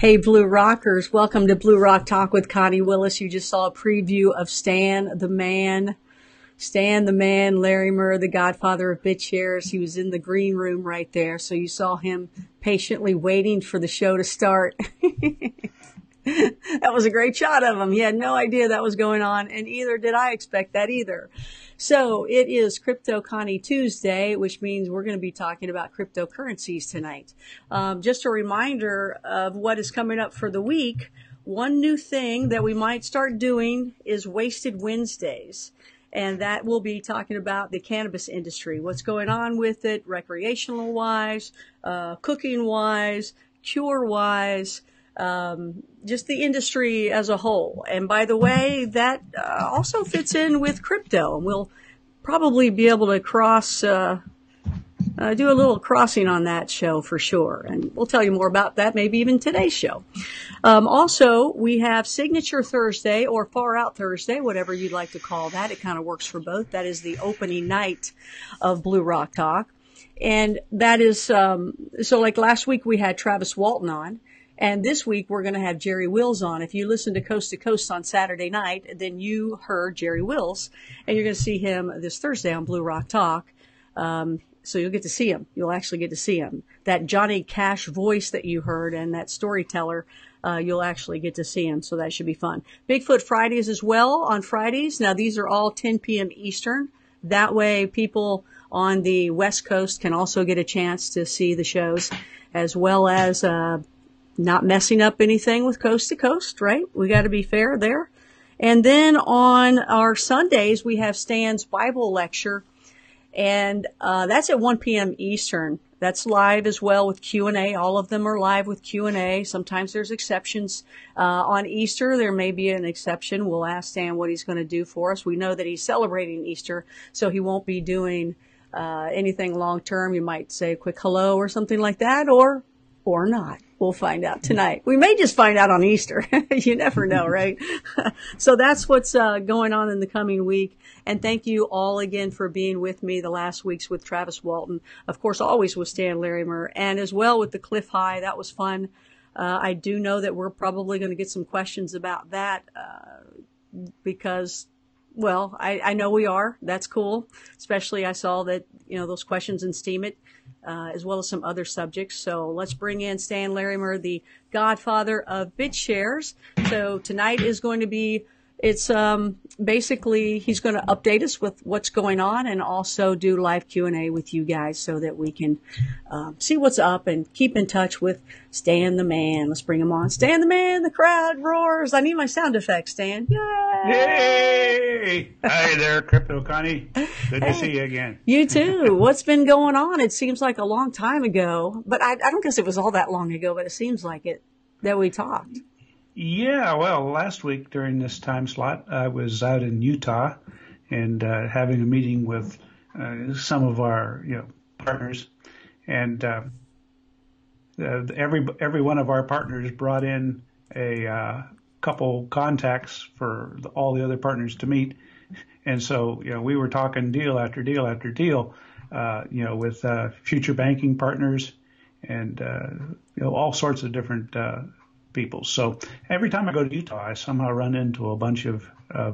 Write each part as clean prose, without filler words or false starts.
Hey, Blue Rockers, welcome to Blue Rock Talk with Connie Willis. You just saw a preview of Stan the Man, Larimer, the godfather of BitShares. He was in the green room right there, so you saw him patiently waiting for the show to start. That was a great shot of him. He had no idea that was going on, and either did I expect that either. So it is cryptoconnie Tuesday, which means we're going to be talking about cryptocurrencies tonight. Just a reminder of what is coming up for the week. One new thing that we might start doing is Wasted Wednesdays. And that will be talking about the cannabis industry, what's going on with it, recreational-wise, cooking-wise, cure-wise, just the industry as a whole. And by the way, that also fits in with crypto. We'll probably be able to do a little crossing on that show for sure. And we'll tell you more about that, maybe even today's show. Also, we have Signature Thursday or Far Out Thursday, whatever you'd like to call that. It kind of works for both. That is the opening night of Blue Rock Talk. And that is, so like last week we had Travis Walton on. And this week we're going to have Jerry Wills on. If you listen to Coast on Saturday night, then you heard Jerry Wills, and you're going to see him this Thursday on Blue Rock Talk. So you'll get to see him. You'll actually get to see him. That Johnny Cash voice that you heard and that storyteller, you'll actually get to see him. So that should be fun. Bigfoot Fridays as well on Fridays. Now these are all 10 p.m. Eastern. That way people on the West Coast can also get a chance to see the shows, as well as not messing up anything with Coast to Coast, right? We got to be fair there. And then on our Sundays, we have Stan's Bible lecture, and that's at 1 p.m. Eastern. That's live as well with Q&A. All of them are live with Q&A. Sometimes there's exceptions. On Easter, there may be an exception. We'll ask Stan what he's going to do for us. We know that he's celebrating Easter, so he won't be doing anything long-term. You might say a quick hello or something like that, or not. We'll find out tonight. We may just find out on Easter. You never know, right? So that's what's going on in the coming week. And thank you all again for being with me the last weeks with Travis Walton. Of course, always with Stan Larimer, and as well with the Cliff High. That was fun. I do know that we're probably going to get some questions about that because, well, I know we are. That's cool. Especially I saw that, those questions in Steam It. As well as some other subjects. So let's bring in Stan Larimer, the godfather of BitShares. So tonight is going to be, basically he's going to update us with what's going on and also do live Q&A with you guys so that we can see what's up and keep in touch with Stan the Man. Let's bring him on. Stan the Man, the crowd roars. I need my sound effects, Stan. Yay! Yay! Hi there, cryptoconnie. Good to see you again. You too. What's been going on? It seems like a long time ago, but I don't guess it was all that long ago, but it seems like it that we talked. Yeah, well, last week during this time slot, I was out in Utah and having a meeting with some of our partners, and every one of our partners brought in a couple contacts for all the other partners to meet, and so we were talking deal after deal after deal, with future banking partners and all sorts of different people. So every time I go to Utah, I somehow run into a bunch of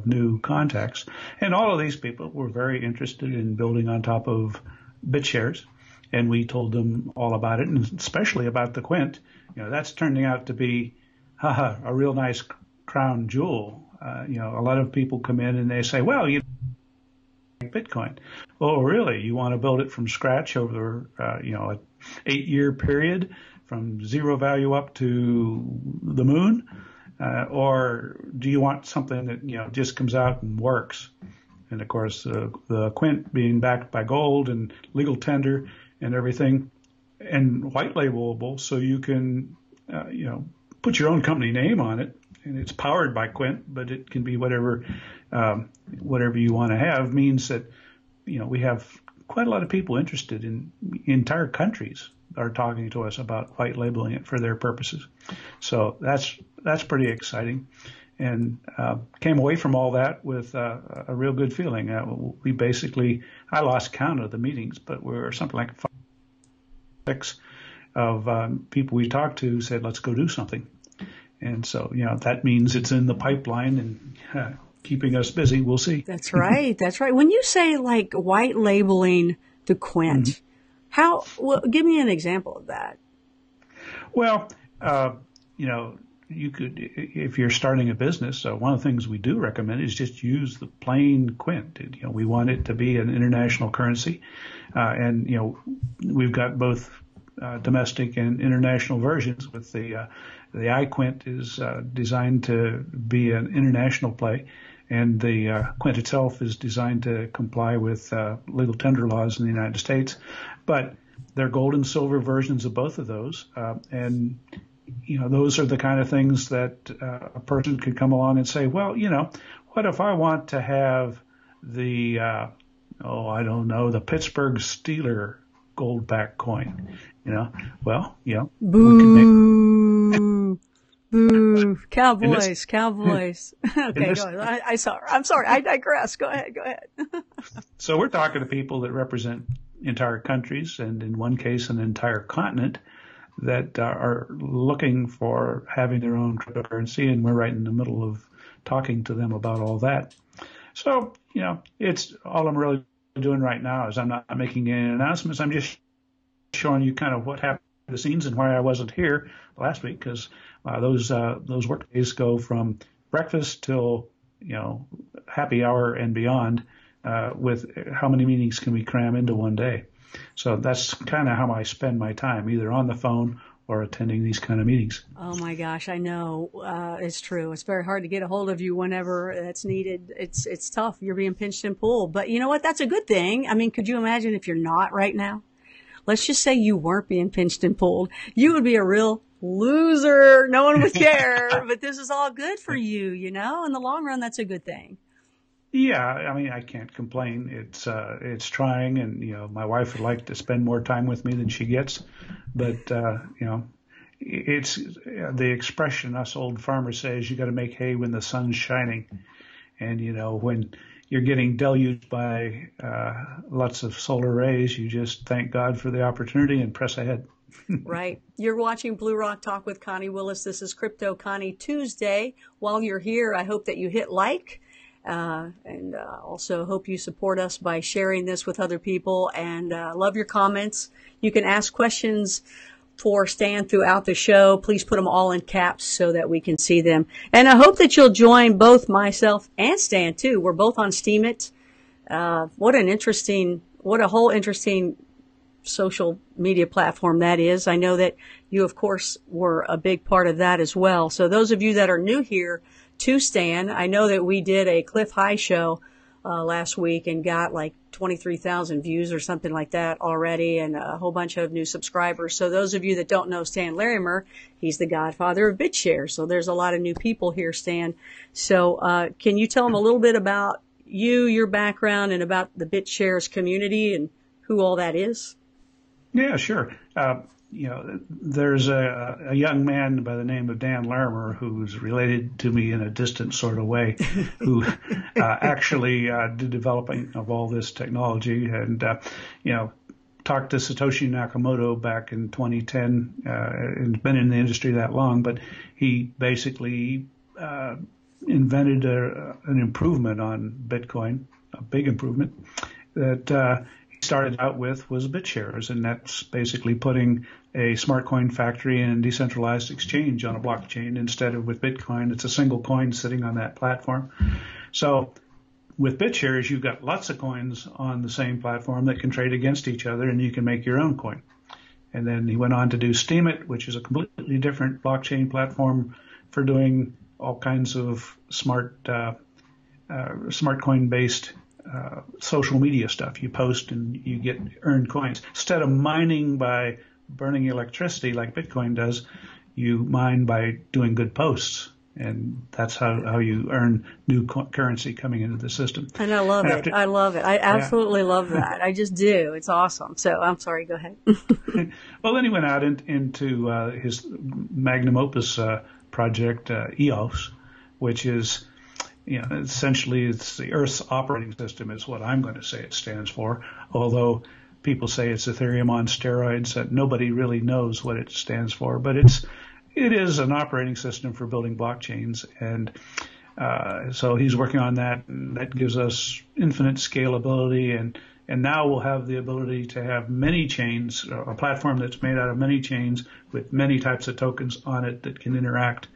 new contacts. And all of these people were very interested in building on top of BitShares. And we told them all about it, and especially about the Quint. That's turning out to be a real nice crown jewel. A lot of people come in and they say, well, like Bitcoin. Oh, really? You want to build it from scratch over, an 8-year period? From zero value up to the moon, or do you want something that just comes out and works? And of course, the Quint being backed by gold and legal tender and everything, and white labelable, so you can put your own company name on it, and it's powered by Quint, but it can be whatever you want to have. Means that we have quite a lot of people interested in entire countries are talking to us about white labeling it for their purposes. So that's pretty exciting, and came away from all that with a real good feeling. I lost count of the meetings, but we were something like 5, 6 of people we talked to said, let's go do something. And so, that means it's in the pipeline and keeping us busy. We'll see. That's right. That's right. When you say like white labeling the Quint, give me an example of that. Well, you could, if you're starting a business, one of the things we do recommend is just use the plain Quint. We want it to be an international currency. And we've got both domestic and international versions. With the iQuint is designed to be an international play, and the Quint itself is designed to comply with legal tender laws in the United States. But they're gold and silver versions of both of those, and those are the kind of things that a person could come along and say, well, what if I want to have the the Pittsburgh Steeler gold back coin? Boo, we boo, Cowboys. Okay, go ahead. I'm sorry. I digress. Go ahead. So we're talking to people that represent entire countries, and in one case, an entire continent, that are looking for having their own cryptocurrency, and we're right in the middle of talking to them about all that. So, it's all I'm really doing right now is I'm not making any announcements. I'm just showing you kind of what happened behind the scenes and why I wasn't here last week, because those work days go from breakfast till happy hour and beyond, with how many meetings can we cram into one day. So that's kind of how I spend my time, either on the phone or attending these kind of meetings. Oh my gosh, I know. It's true. It's very hard to get a hold of you whenever it's needed. It's tough. You're being pinched and pulled. But you know what? That's a good thing. I mean, could you imagine if you're not right now? Let's just say you weren't being pinched and pulled. You would be a real loser. No one would care. But this is all good for you, in the long run, that's a good thing. Yeah, I mean, I can't complain. It's trying, and my wife would like to spend more time with me than she gets, but it's the expression us old farmers say is you got to make hay when the sun's shining, and when you're getting deluged by lots of solar rays, you just thank God for the opportunity and press ahead. Right. You're watching Blue Rock Talk with Connie Willis. This is Crypto Connie Tuesday. While you're here, I hope that you hit like. And also hope you support us by sharing this with other people, and love your comments. You can ask questions for Stan throughout the show. Please put them all in caps so that we can see them. And I hope that you'll join both myself and Stan too. We're both on Steemit. What a whole interesting social media platform that is. I know that you, of course, were a big part of that as well. So those of you that are new here to Stan, I know that we did a Cliff High show last week and got like 23,000 views or something like that already, and a whole bunch of new subscribers. So those of you that don't know Stan Larimer, he's the godfather of BitShare. So there's a lot of new people here, Stan. So can you tell them a little bit about you, your background, and about the BitShares community and who all that is? Yeah, sure. There's a young man by the name of Dan Larimer who's related to me in a distant sort of way, who actually did developing of all this technology, and talked to Satoshi Nakamoto back in 2010, and been in the industry that long, but he basically invented an improvement on Bitcoin, a big improvement that started out with was BitShares, and that's basically putting a smart coin factory and decentralized exchange on a blockchain instead of with Bitcoin. It's a single coin sitting on that platform. So with BitShares, you've got lots of coins on the same platform that can trade against each other, and you can make your own coin. And then he went on to do Steemit, which is a completely different blockchain platform for doing all kinds of smart coin based social media stuff. You post and you get earned coins. Instead of mining by burning electricity like Bitcoin does, you mine by doing good posts. And that's how you earn new currency coming into the system. And I love it. I love it. I absolutely love that. I just do. It's awesome. So I'm sorry. Go ahead. Well, then he went out into his magnum opus project, EOS, which is, essentially it's the Earth's operating system is what I'm going to say it stands for. Although people say it's Ethereum on steroids, nobody really knows what it stands for. But it's it is an operating system for building blockchains, and so he's working on that, and that gives us infinite scalability, and now we'll have the ability to have many chains, a platform that's made out of many chains with many types of tokens on it that can interact.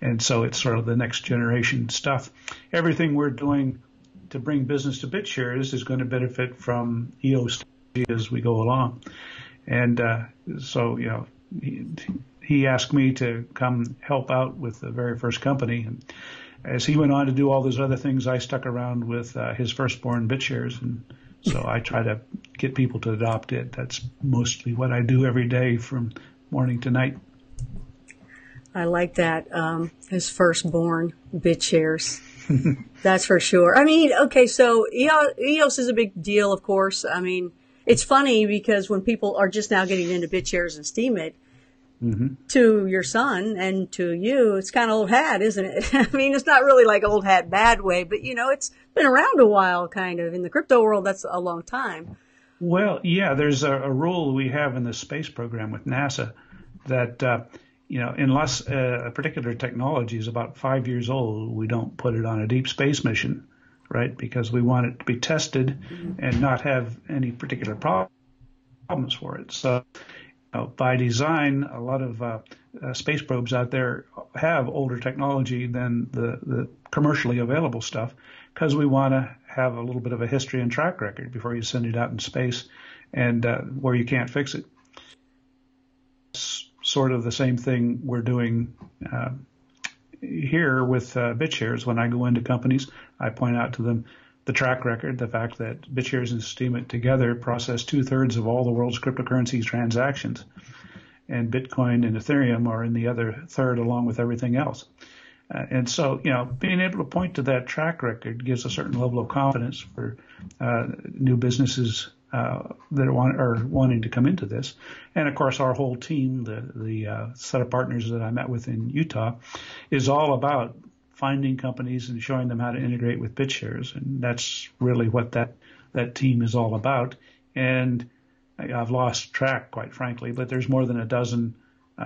And so it's sort of the next generation stuff. Everything we're doing to bring business to BitShares is going to benefit from EOS as we go along. And so, he asked me to come help out with the very first company. And as he went on to do all those other things, I stuck around with his firstborn BitShares, and so I try to get people to adopt it. That's mostly what I do every day from morning to night. I like that. His firstborn BitShares. That's for sure. I mean, okay, so EOS is a big deal, of course. I mean, it's funny because when people are just now getting into BitShares and Steemit, to your son and to you, it's kind of old hat, isn't it? I mean, it's not really like old hat bad way, but it's been around a while, kind of. In the crypto world, that's a long time. Well, yeah, there's a rule we have in the space program with NASA that, unless a particular technology is about 5 years old, we don't put it on a deep space mission, right? Because we want it to be tested and not have any particular problems for it. So, by design, a lot of space probes out there have older technology than the commercially available stuff, because we want to have a little bit of a history and track record before you send it out in space, and where you can't fix it. It's sort of the same thing we're doing here with BitShares. When I go into companies, I point out to them the track record, the fact that BitShares and Steemit together process 2/3 of all the world's cryptocurrency transactions, and Bitcoin and Ethereum are in the other third along with everything else. And so, being able to point to that track record gives a certain level of confidence for new businesses that are wanting to come into this. And of course, our whole team, the set of partners that I met with in Utah, is all about finding companies and showing them how to integrate with BitShares. And that's really what that team is all about. And I've lost track, quite frankly, but there's more than a dozen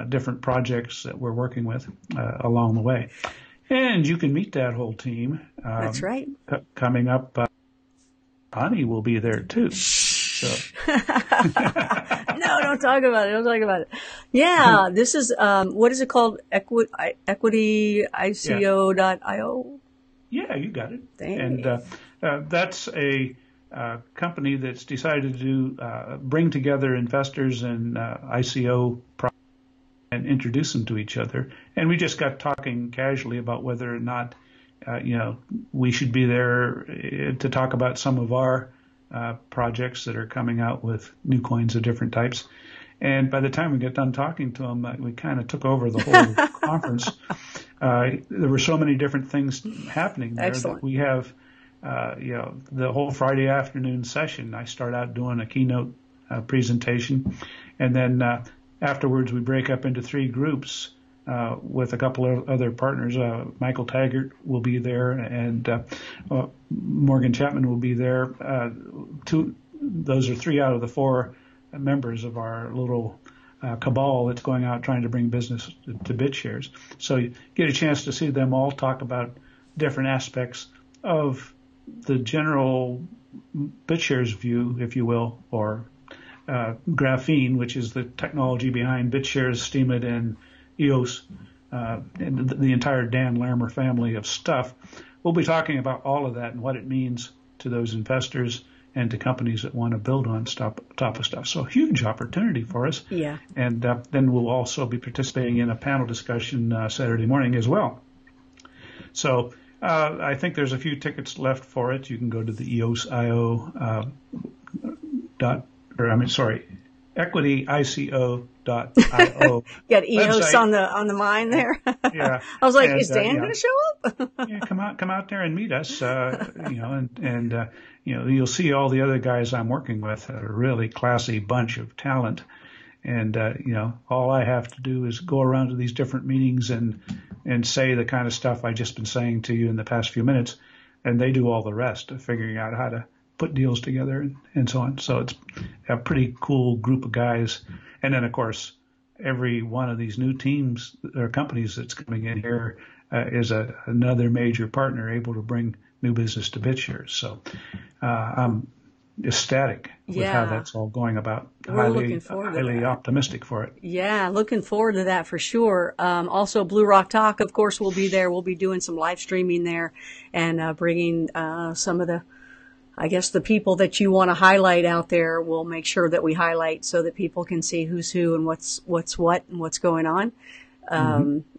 different projects that we're working with along the way. And you can meet that whole team. That's right. Coming up, Connie will be there too. So. No, don't talk about it. Don't talk about it. Yeah, this is, what is it called? EquityICO.io? Yeah, you got it. Thanks. And that's a company that's decided to bring together investors and ICO and introduce them to each other. And we just got talking casually about whether or not, we should be there to talk about some of our projects that are coming out with new coins of different types. And by the time we get done talking to them, we kind of took over the whole conference. There were so many different things happening there. Excellent. That we have, the whole Friday afternoon session. I start out doing a keynote presentation, and then afterwards we break up into 3 groups with a couple of other partners. Michael Taggart will be there, and Morgan Chapman will be there. Those are 3 out of the 4 members of our little cabal that's going out trying to bring business to BitShares. So you get a chance to see them all talk about different aspects of the general BitShares view, if you will, or Graphene, which is the technology behind BitShares, Steemit, and EOS, and the entire Dan Larimer family of stuff. We'll be talking about all of that and what it means to those investors and to companies that want to build on top of stuff. So huge opportunity for us. Yeah. And then we'll also be participating in a panel discussion Saturday morning as well. So I think there's a few tickets left for it. You can go to the EOSIO EquityICO.io. Got EOS website. on the mind there. Yeah. I was like, is Dan going to show up? Yeah, come out there and meet us. You'll see all the other guys I'm working with, a really classy bunch of talent. And all I have to do is go around to these different meetings and say the kind of stuff I've just been saying to you in the past few minutes, and they do all the rest of figuring out how to put deals together and so on. So it's a pretty cool group of guys. And then, of course, every one of these new teams or companies that's coming in here is another major partner able to bring new business to BitShares. So I'm ecstatic with how that's all going about. We're looking forward to highly that. optimistic for it. Yeah, looking forward to that for sure. Also, Blue Rock Talk, of course, will be there. We'll be doing some live streaming there and bringing some of the, I guess, the people that you want to highlight out there. We'll make sure that we highlight so that people can see who's who and what's what and what's going on.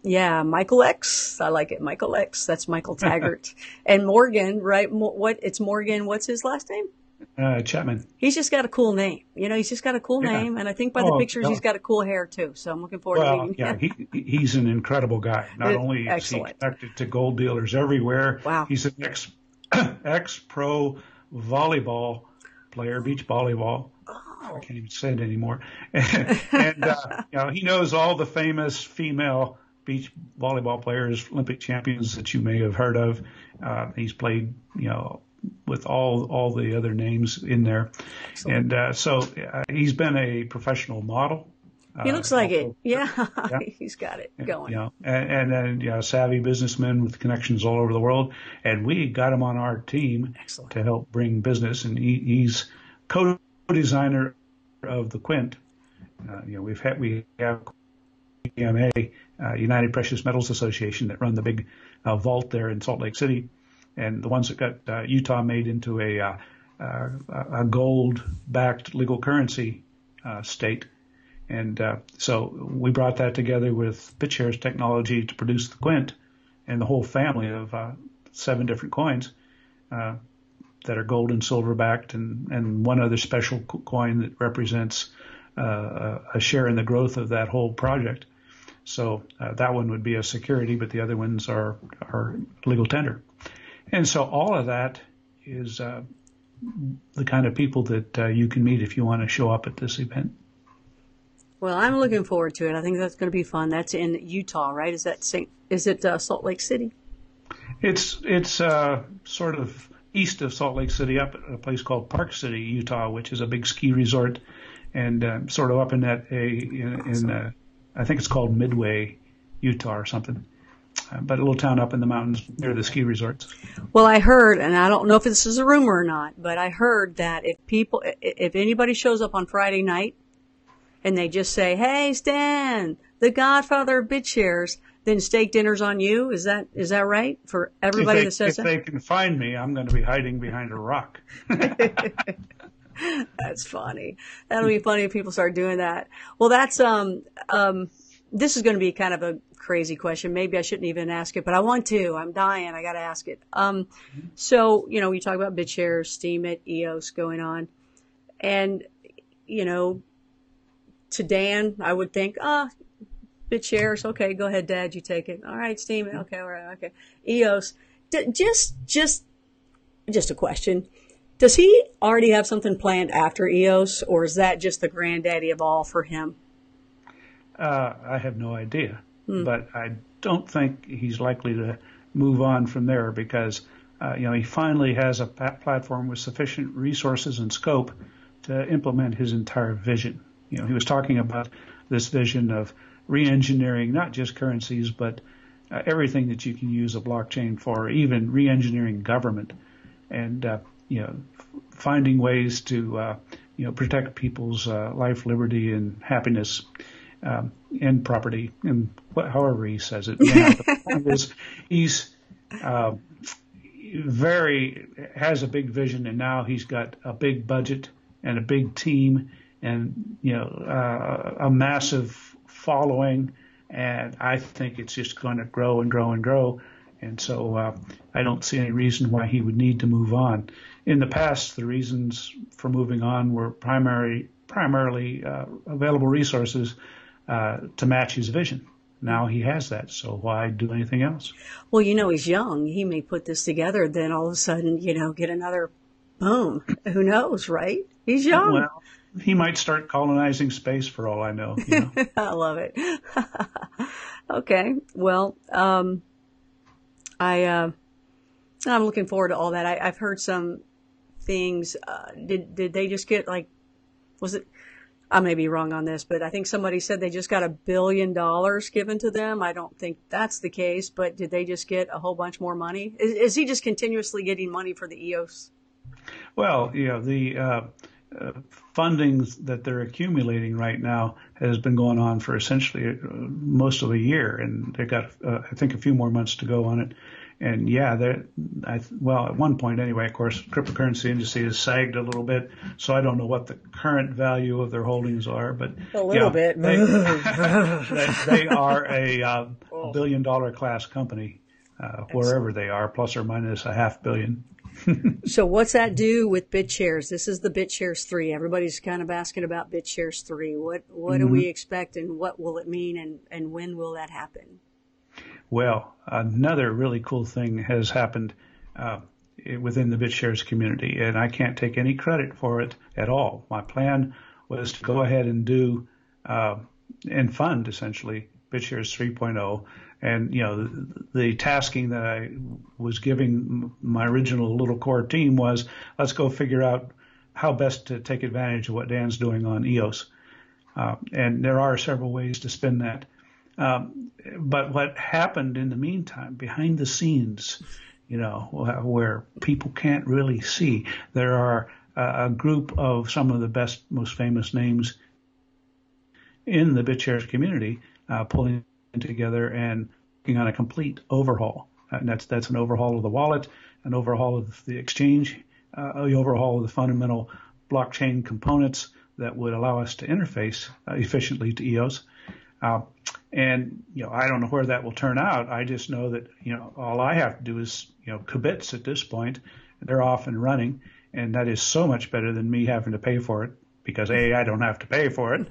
Yeah, Michael X. I like it. Michael X. That's Michael Taggart. And Morgan, right? It's Morgan. What's his last name? Chapman. He's just got a cool name. He's just got a cool name. And I think by the pictures, he's got a cool hair too. So I'm looking forward to meeting him. He's an incredible guy. Not only is he connected to gold dealers everywhere. Wow. He's an ex-pro volleyball player, beach volleyball. I can't even say it anymore. And he knows all the famous female beach volleyball players, Olympic champions that you may have heard of. He's played, with all the other names in there. Excellent. And so he's been a professional model. He looks like it. Yeah. He's got it going. And then savvy businessman with connections all over the world. And we got him on our team to help bring business. And he's co-designer of the Quint. We have EMA, United Precious Metals Association, that run the big vault there in Salt Lake City. And the ones that got Utah made into a gold-backed legal currency state. And so we brought that together with BitShares technology to produce the Quint and the whole family of 7 different coins that are gold and silver backed, and one other special coin that represents a share in the growth of that whole project. So that one would be a security, but the other ones are legal tender. And so all of that is the kind of people that you can meet if you want to show up at this event. Well, I'm looking forward to it. I think that's going to be fun. That's in Utah, right? Is it Salt Lake City? It's sort of east of Salt Lake City, up at a place called Park City, Utah, which is a big ski resort, and sort of up in that I think it's called Midway, Utah, or something. But a little town up in the mountains near the ski resorts. Well, I heard, and I don't know if this is a rumor or not, but I heard that if anybody shows up on Friday night and they just say, "Hey, Stan, the Godfather of BitShares," then steak dinner's on you. Is that right for everybody that says that? If they can find me, I'm going to be hiding behind a rock. That's funny. That'll be funny if people start doing that. Well, that's this is going to be kind of a crazy question. Maybe I shouldn't even ask it, but I want to. I'm dying. I got to ask it. So, we talk about BitShares, Steam it, EOS going on. And, to Dan, I would think, BitShares. Okay, go ahead, Dad. You take it. All right, Steam it. Okay, all right. Okay. EOS. Just a question. Does he already have something planned after EOS, or is that just the granddaddy of all for him? I have no idea, but I don't think he's likely to move on from there because, he finally has a platform with sufficient resources and scope to implement his entire vision. He was talking about this vision of re-engineering not just currencies, but everything that you can use a blockchain for, even re-engineering government, and finding ways to protect people's life, liberty, and happiness. And property, and however he says it. He's has a big vision, and now he's got a big budget and a big team, and a massive following. And I think it's just going to grow and grow and grow. And so I don't see any reason why he would need to move on. In the past, the reasons for moving on were primarily available resources to match his vision. Now he has that, so why do anything else? Well, he's young. He may put this together, then all of a sudden, get another boom. Who knows, right? He's young. Well, he might start colonizing space for all I know. I love it. Okay. Well, I'm looking forward to all that. I've heard some things. Did they just get was it? I may be wrong on this, but I think somebody said they just got $1 billion given to them. I don't think that's the case, but did they just get a whole bunch more money? Is he just continuously getting money for the EOS? Well, the fundings that they're accumulating right now has been going on for essentially most of a year, and they got, I think, a few more months to go on it. And yeah, at one point anyway, of course, cryptocurrency industry has sagged a little bit, so I don't know what the current value of their holdings are, but a little bit. They are a $1 billion class company, wherever they are, plus or minus $500 million. So what's that do with BitShares? This is the BitShares 3. Everybody's kind of asking about BitShares 3. What do we expect, and what will it mean, and when will that happen? Well, another really cool thing has happened within the BitShares community, and I can't take any credit for it at all. My plan was to go ahead and do and fund essentially BitShares 3.0. And, the tasking that I was giving my original little core team was, let's go figure out how best to take advantage of what Dan's doing on EOS. And there are several ways to spin that. But what happened in the meantime, behind the scenes, where people can't really see, there are a group of some of the best, most famous names in the BitShares community pulling together and working on a complete overhaul. And that's an overhaul of the wallet, an overhaul of the exchange, the overhaul of the fundamental blockchain components that would allow us to interface efficiently to EOS. And, I don't know where that will turn out. I just know that, all I have to do is, kibitz at this point. They're off and running, and that is so much better than me having to pay for it because A, I don't have to pay for it,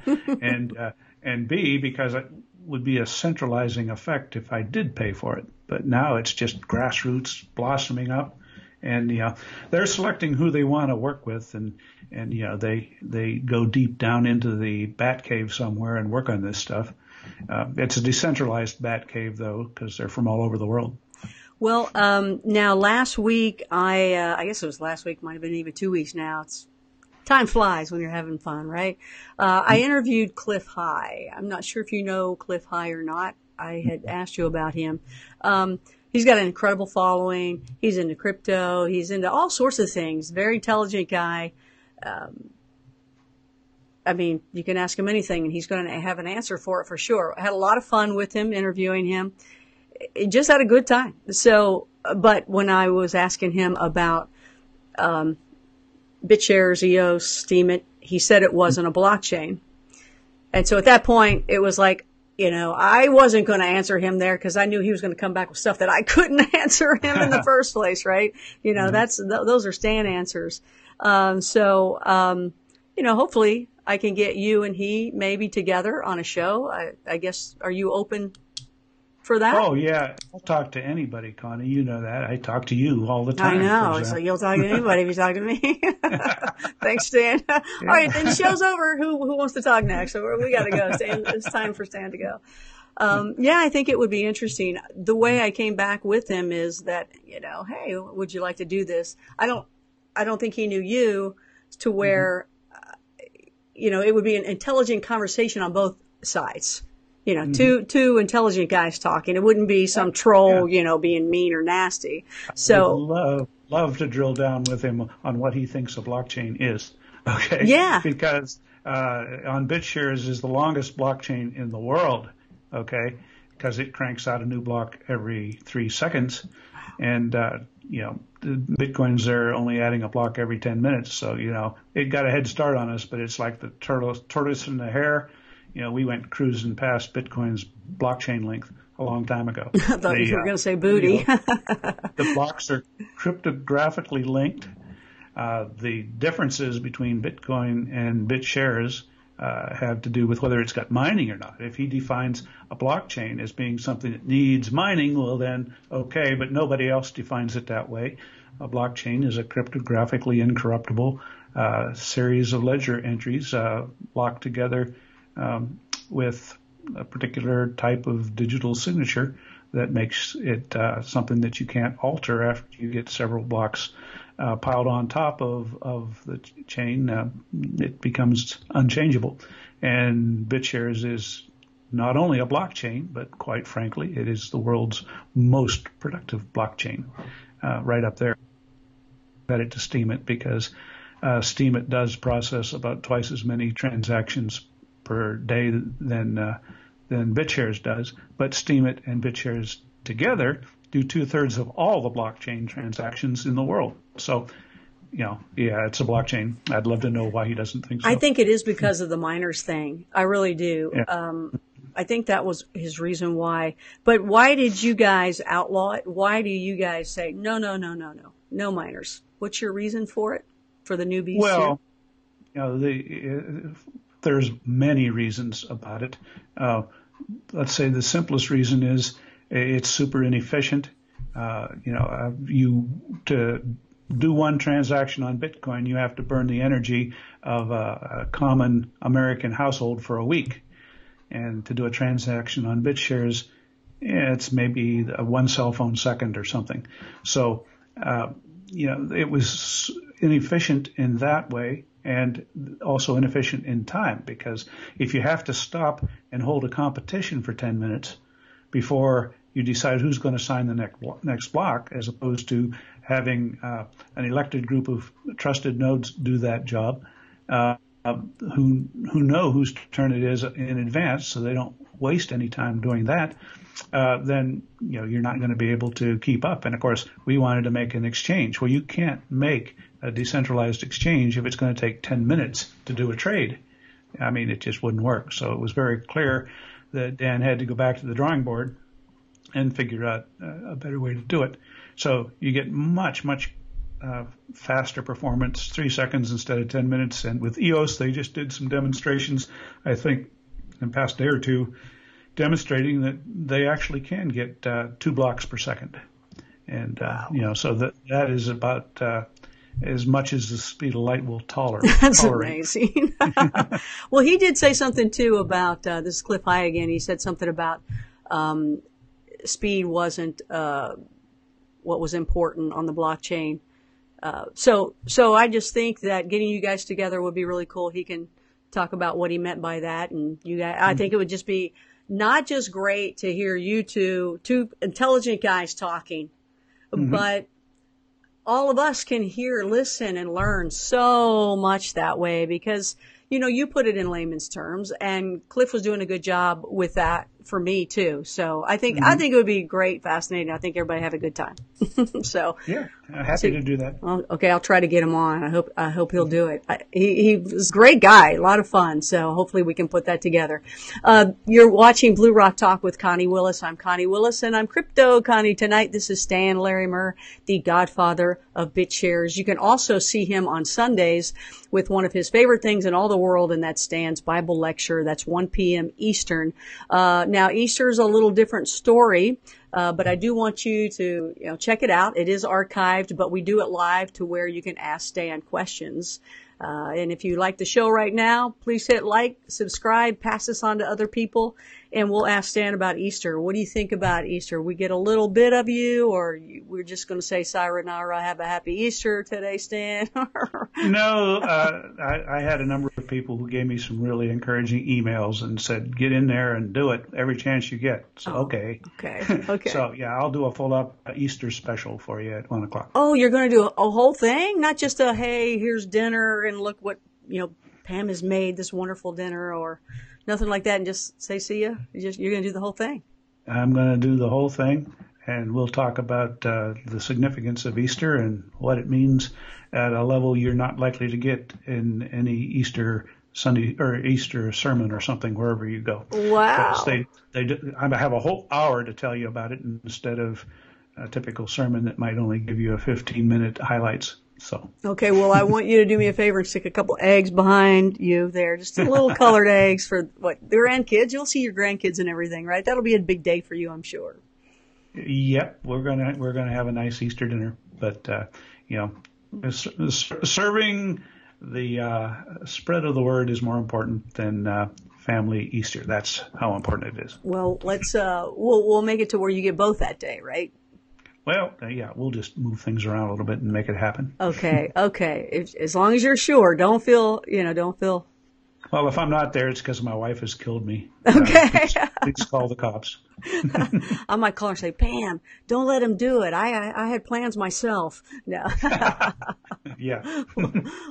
and B, because it would be a centralizing effect if I did pay for it. But now it's just grassroots blossoming up, and, they're selecting who they want to work with, and they go deep down into the bat cave somewhere and work on this stuff. It's a decentralized bat cave, though, because they're from all over the world. Well, now last week, I guess it was last week, might have been even 2 weeks now. Time flies when you're having fun, right? I interviewed Cliff High. I'm not sure if you know Cliff High or not. I had asked you about him. He's got an incredible following. He's into crypto. He's into all sorts of things. Very intelligent guy. You can ask him anything, and he's going to have an answer for it for sure. I had a lot of fun with him, interviewing him. Just had a good time. So, but when I was asking him about BitShares, EOS, Steemit, he said it wasn't a blockchain. And so at that point, it was like, I wasn't going to answer him there because I knew he was going to come back with stuff that I couldn't answer him in the first place, right? Those are Stan answers. Hopefully I can get you and he maybe together on a show. I guess, are you open for that? Oh, yeah. I'll talk to anybody, Connie. You know that. I talk to you all the time. I know. So you'll talk to anybody if you talk to me. Thanks, Stan. All right, then the show's over. Who wants to talk next? So we got to go. Stan, it's time for Stan to go. I think it would be interesting. The way I came back with him is that, hey, would you like to do this? I don't think he knew you to where, it would be an intelligent conversation on both sides. Two intelligent guys talking. It wouldn't be some troll, being mean or nasty. So I would love to drill down with him on what he thinks a blockchain is. Okay. Yeah. Because on BitShares is the longest blockchain in the world. Okay. Because it cranks out a new block every 3 seconds, and the Bitcoins are only adding a block every 10 minutes. So it got a head start on us, but it's like the tortoise and the hare. We went cruising past Bitcoin's blockchain length a long time ago. I thought you were going to say booty. The blocks are cryptographically linked. The differences between Bitcoin and BitShares have to do with whether it's got mining or not. If he defines a blockchain as being something that needs mining, well then, okay, but nobody else defines it that way. A blockchain is a cryptographically incorruptible series of ledger entries locked together with a particular type of digital signature that makes it something that you can't alter after you get several blocks piled on top of the chain, it becomes unchangeable. And BitShares is not only a blockchain, but quite frankly, it is the world's most productive blockchain, right up there. Credit to Steemit, because Steemit does process about twice as many transactions per day than BitShares does, but Steemit and BitShares together do 2/3 of all the blockchain transactions in the world. So, yeah, it's a blockchain. I'd love to know why he doesn't think so. I think it is because of the miners thing. I really do. Yeah. I think that was his reason why. But why did you guys outlaw it? Why do you guys say, no miners? What's your reason for it, for the newbies? Well, there's many reasons about it. Let's say the simplest reason is it's super inefficient. To do one transaction on Bitcoin, you have to burn the energy of a common American household for a week. And to do a transaction on BitShares, it's maybe one cell phone second or something. So, it was inefficient in that way, and also inefficient in time, because if you have to stop and hold a competition for 10 minutes before you decide who's going to sign the next block, as opposed to having an elected group of trusted nodes do that job, who know whose turn it is in advance, so they don't waste any time doing that, then you're not going to be able to keep up. And of course, we wanted to make an exchange. Well, you can't make a decentralized exchange if it's going to take 10 minutes to do a trade. I mean, it just wouldn't work. So it was very clear that Dan had to go back to the drawing board and figure out a better way to do it. So you get much faster performance, 3 seconds instead of 10 minutes. And with EOS, they just did some demonstrations, I think, in the past day or two, demonstrating that they actually can get 2 blocks per second. And, wow. So that is about as much as the speed of light will tolerate. That's amazing. Well, he did say something, too, about this is Cliff High again. He said something about speed wasn't what was important on the blockchain. So I just think that getting you guys together would be really cool. He can talk about what he meant by that. And you guys, I think it would just be not just great to hear you two intelligent guys talking, but all of us can hear, listen, and learn so much that way, because, you put it in layman's terms, and Cliff was doing a good job with that for me too. So I think it would be great, fascinating. I think everybody have a good time. So yeah, happy to do that. Well, okay, I'll try to get him on. I hope he'll do it. He was a great guy, a lot of fun. So hopefully we can put that together. You're watching Blue Rock Talk with Connie Willis. I'm Connie Willis, and I'm Crypto Connie tonight. This is Stan Larimer, the godfather of BitShares. You can also see him on Sundays with one of his favorite things in all the world, and that's Stan's Bible lecture. That's 1 p.m. Eastern. Now, Easter's a little different story, but I do want you to check it out. It is archived, but we do it live to where you can ask Stan questions. And if you like the show right now, please hit like, subscribe, pass this on to other people, and we'll ask Stan about Easter. What do you think about Easter? We get a little bit of you, or we're just going to say sayonara, have a happy Easter today, Stan? No, I had a number of people who gave me some really encouraging emails and said, get in there and do it every chance you get. So, okay. So, yeah, I'll do a full-up Easter special for you at 1 o'clock. Oh, you're going to do a whole thing? Not just a, hey, here's dinner and look what, Pam has made, this wonderful dinner, or nothing like that, and just say see ya? You're going to do the whole thing? I'm going to do the whole thing, and we'll talk about the significance of Easter and what it means at a level you're not likely to get in any Easter Sunday or Easter sermon or something wherever you go. Wow. I have a whole hour to tell you about it instead of a typical sermon that might only give you a 15-minute highlights. So. Okay, well, I want you to do me a favor and stick a couple eggs behind you there, just a little colored eggs for the grandkids. You'll see your grandkids and everything, right? That'll be a big day for you, I'm sure. Yep, we're gonna have a nice Easter dinner, but serving the spread of the word is more important than family Easter. That's how important it is. Well, let's we'll make it to where you get both that day, right? Well, yeah, we'll just move things around a little bit and make it happen. Okay. As long as you're sure, don't feel. Well, if I'm not there, it's because my wife has killed me. Okay. Please call the cops. I might call her and say, Pam, don't let him do it. I had plans myself. No. Yeah.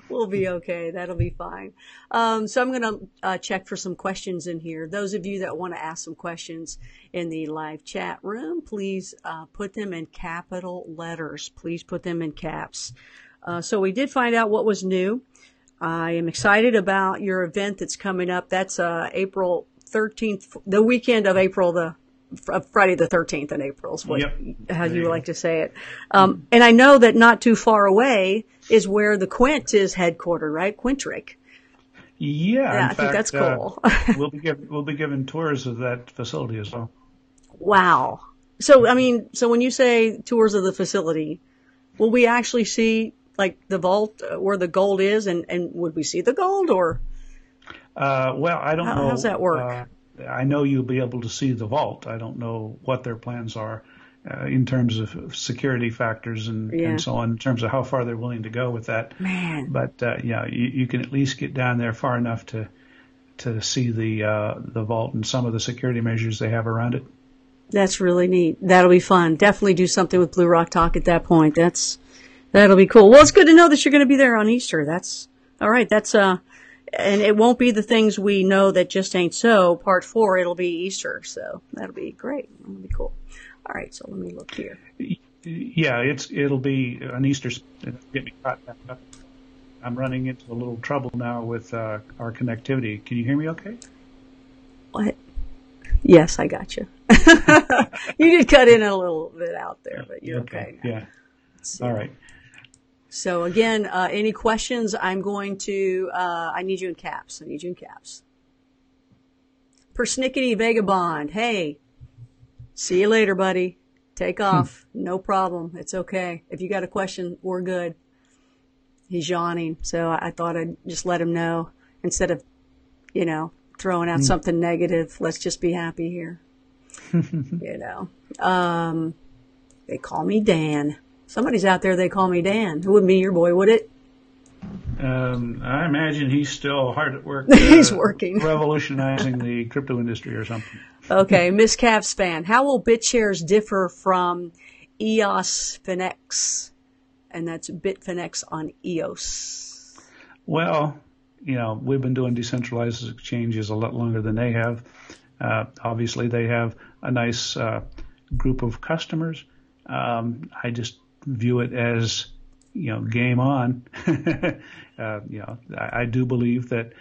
We'll be okay. That'll be fine. So I'm going to check for some questions in here. Those of you that want to ask some questions in the live chat room, please put them in capital letters. Please put them in caps. So we did find out what was new. I am excited about your event that's coming up. That's April 13th, the weekend of April, Friday the 13th in April is how you would like to say it. And I know that not too far away is where the Quint is headquartered, right? Quintric. Yeah, I think that's cool. We'll be giving tours of that facility as well. Wow. So when you say tours of the facility, will we actually see like the vault where the gold is, and would we see the gold or? Well, I don't know. How does that work? I know you'll be able to see the vault. I don't know what their plans are in terms of security factors and so on, in terms of how far they're willing to go with that. Man. But you can at least get down there far enough to see the vault and some of the security measures they have around it. That's really neat. That'll be fun. Definitely do something with Blue Rock Talk at that point. That'll be cool. Well, it's good to know that you're going to be there on Easter. That's all right. And it won't be the things we know that just ain't so. Part 4, it'll be Easter. So that'll be great. That'll be cool. All right. So let me look here. Yeah, it'll be an Easter. Get me caught back up. I'm running into a little trouble now with our connectivity. Can you hear me okay? What? Yes, I got you. You did cut in a little bit out there, but you're okay. Yeah. All right. So again, any questions? I'm going to, I need you in caps. Persnickety Vagabond. Hey, see you later, buddy. Take off. No problem. It's okay. If you got a question, we're good. He's yawning. So I thought I'd just let him know instead of, throwing out something negative. Let's just be happy here. They call me Dan. Somebody's out there, they call me Dan. It wouldn't be your boy, would it? I imagine he's still hard at work. He's working. Revolutionizing the crypto industry or something. Okay, Miss Cavs fan. How will BitShares differ from EOS Finex? And that's Bitfinex on EOS. Well, we've been doing decentralized exchanges a lot longer than they have. Obviously, they have a nice group of customers. I just view it as, game on. I do believe that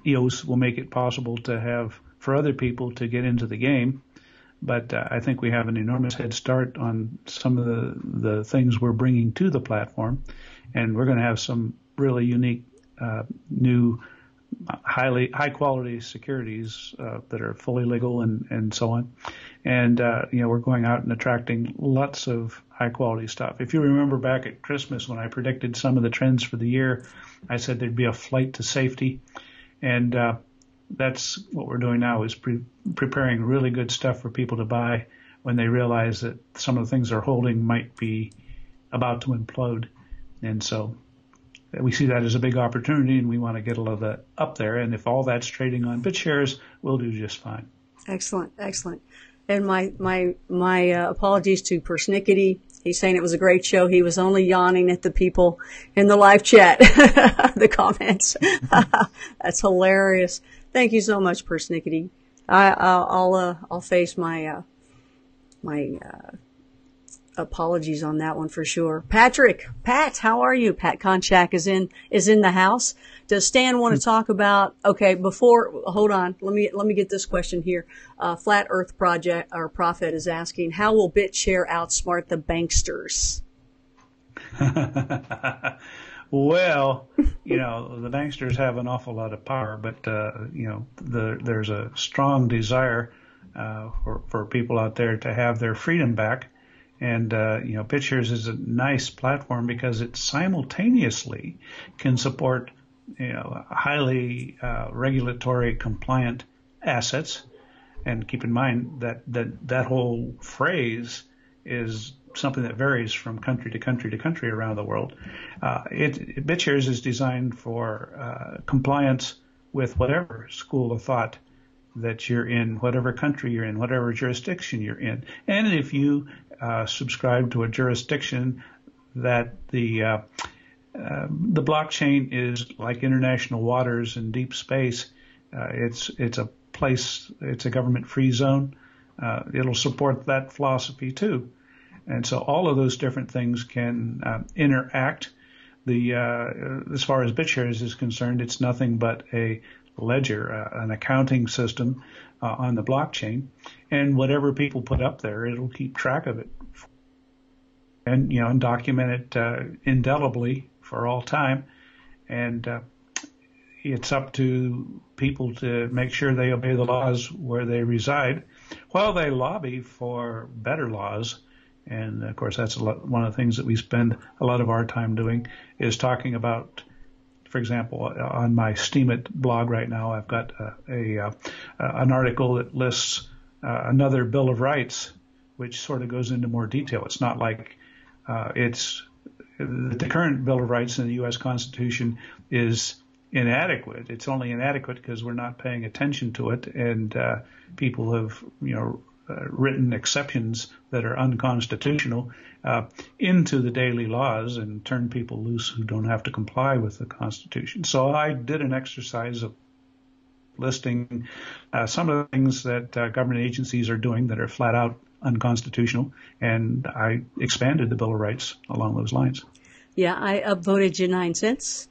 EOS will make it possible for other people to get into the game. But I think we have an enormous head start on some of the things we're bringing to the platform. And we're going to have some really unique, new, high quality securities that are fully legal and so on. And, we're going out and attracting lots of high quality stuff. If you remember back at Christmas when I predicted some of the trends for the year, I said there'd be a flight to safety. And that's what we're doing now is preparing really good stuff for people to buy when they realize that some of the things they're holding might be about to implode. And so we see that as a big opportunity, and we want to get a lot of that up there. And if all that's trading on BitShares, we'll do just fine. Excellent. And my apologies to Persnickety. He's saying it was a great show. He was only yawning at the people in the live chat, the comments. That's hilarious. Thank you so much, Persnickety. I'll face my apologies on that one for sure. Pat, how are you? Pat Konchak is in the house. Does Stan want to talk about? Okay, hold on. Let me get this question here. Flat Earth Project or Prophet is asking, how will BitShare outsmart the banksters? Well, the banksters have an awful lot of power, but there's a strong desire for people out there to have their freedom back. And, BitShares is a nice platform because it simultaneously can support, highly regulatory compliant assets. And keep in mind that whole phrase is something that varies from country to country to country around the world. BitShares is designed for compliance with whatever school of thought that you're in, whatever country you're in, whatever jurisdiction you're in. And if you subscribe to a jurisdiction that the blockchain is like international waters and deep space, it's a place, it's a government-free zone, it'll support that philosophy too. And so all of those different things can interact. As far as BitShares is concerned, it's nothing but a ledger, an accounting system on the blockchain, and whatever people put up there, it'll keep track of it, and document it indelibly for all time. And it's up to people to make sure they obey the laws where they reside, while they lobby for better laws. And of course, that's one of the things that we spend a lot of our time doing, is talking about. For example, on my Steemit blog right now, I've got an article that lists another Bill of Rights, which sort of goes into more detail. It's not like the current Bill of Rights in the U.S. Constitution is inadequate. It's only inadequate because we're not paying attention to it, and people have written exceptions that are unconstitutional into the daily laws and turn people loose who don't have to comply with the Constitution. So I did an exercise of listing some of the things that government agencies are doing that are flat out unconstitutional, and I expanded the Bill of Rights along those lines. Yeah, I upvoted you 9 cents.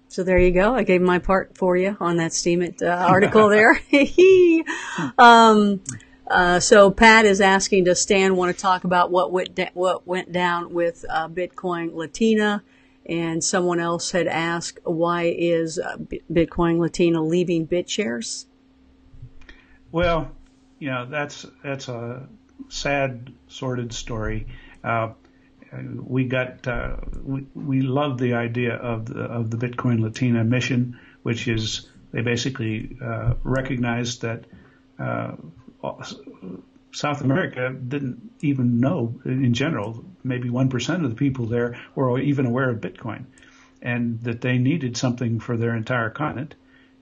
So there you go. I gave my part for you on that Steemit article there. So Pat is asking, does Stan want to talk about what went down with BitCoinLatina? And someone else had asked, why is BitCoinLatina leaving BitShares? Well, that's a sad, sordid story. We love the idea of the BitCoinLatina mission, which is they basically recognized that South America didn't even know, in general, maybe 1% of the people there were even aware of Bitcoin, and that they needed something for their entire continent.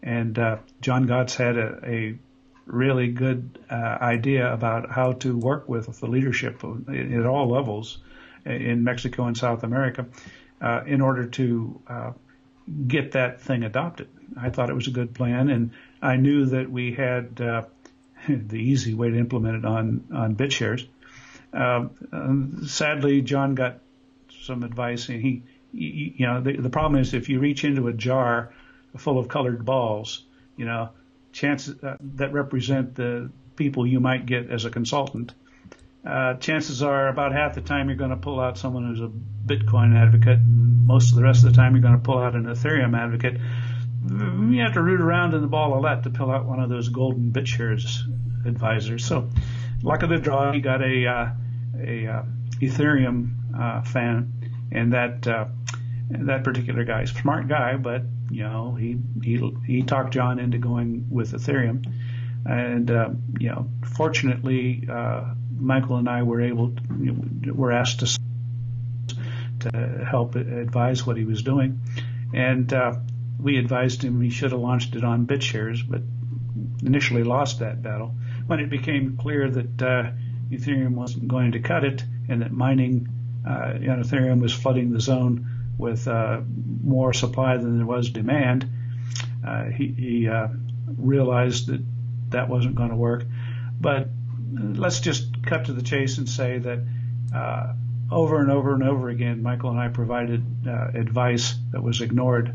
And John Gotts had a really good idea about how to work with the leadership at all levels in Mexico and South America in order to get that thing adopted. I thought it was a good plan, and I knew that we had the easy way to implement it on BitShares. Sadly, John got some advice, and the problem is if you reach into a jar full of colored balls, chances that represent the people you might get as a consultant, chances are about half the time you're going to pull out someone who's a Bitcoin advocate, and most of the rest of the time you're going to pull out an Ethereum advocate. You have to root around in the ball of lead to pull out one of those golden BitShares advisors. So, luck of the draw, he got a Ethereum fan, and that particular guy, smart guy, but he talked John into going with Ethereum, and fortunately, Michael and I were asked to help advise what he was doing, and we advised him he should have launched it on BitShares, but initially lost that battle. When it became clear that Ethereum wasn't going to cut it, and that mining on Ethereum was flooding the zone with more supply than there was demand, he realized that wasn't going to work. But let's just cut to the chase and say that over and over and over again, Michael and I provided advice that was ignored.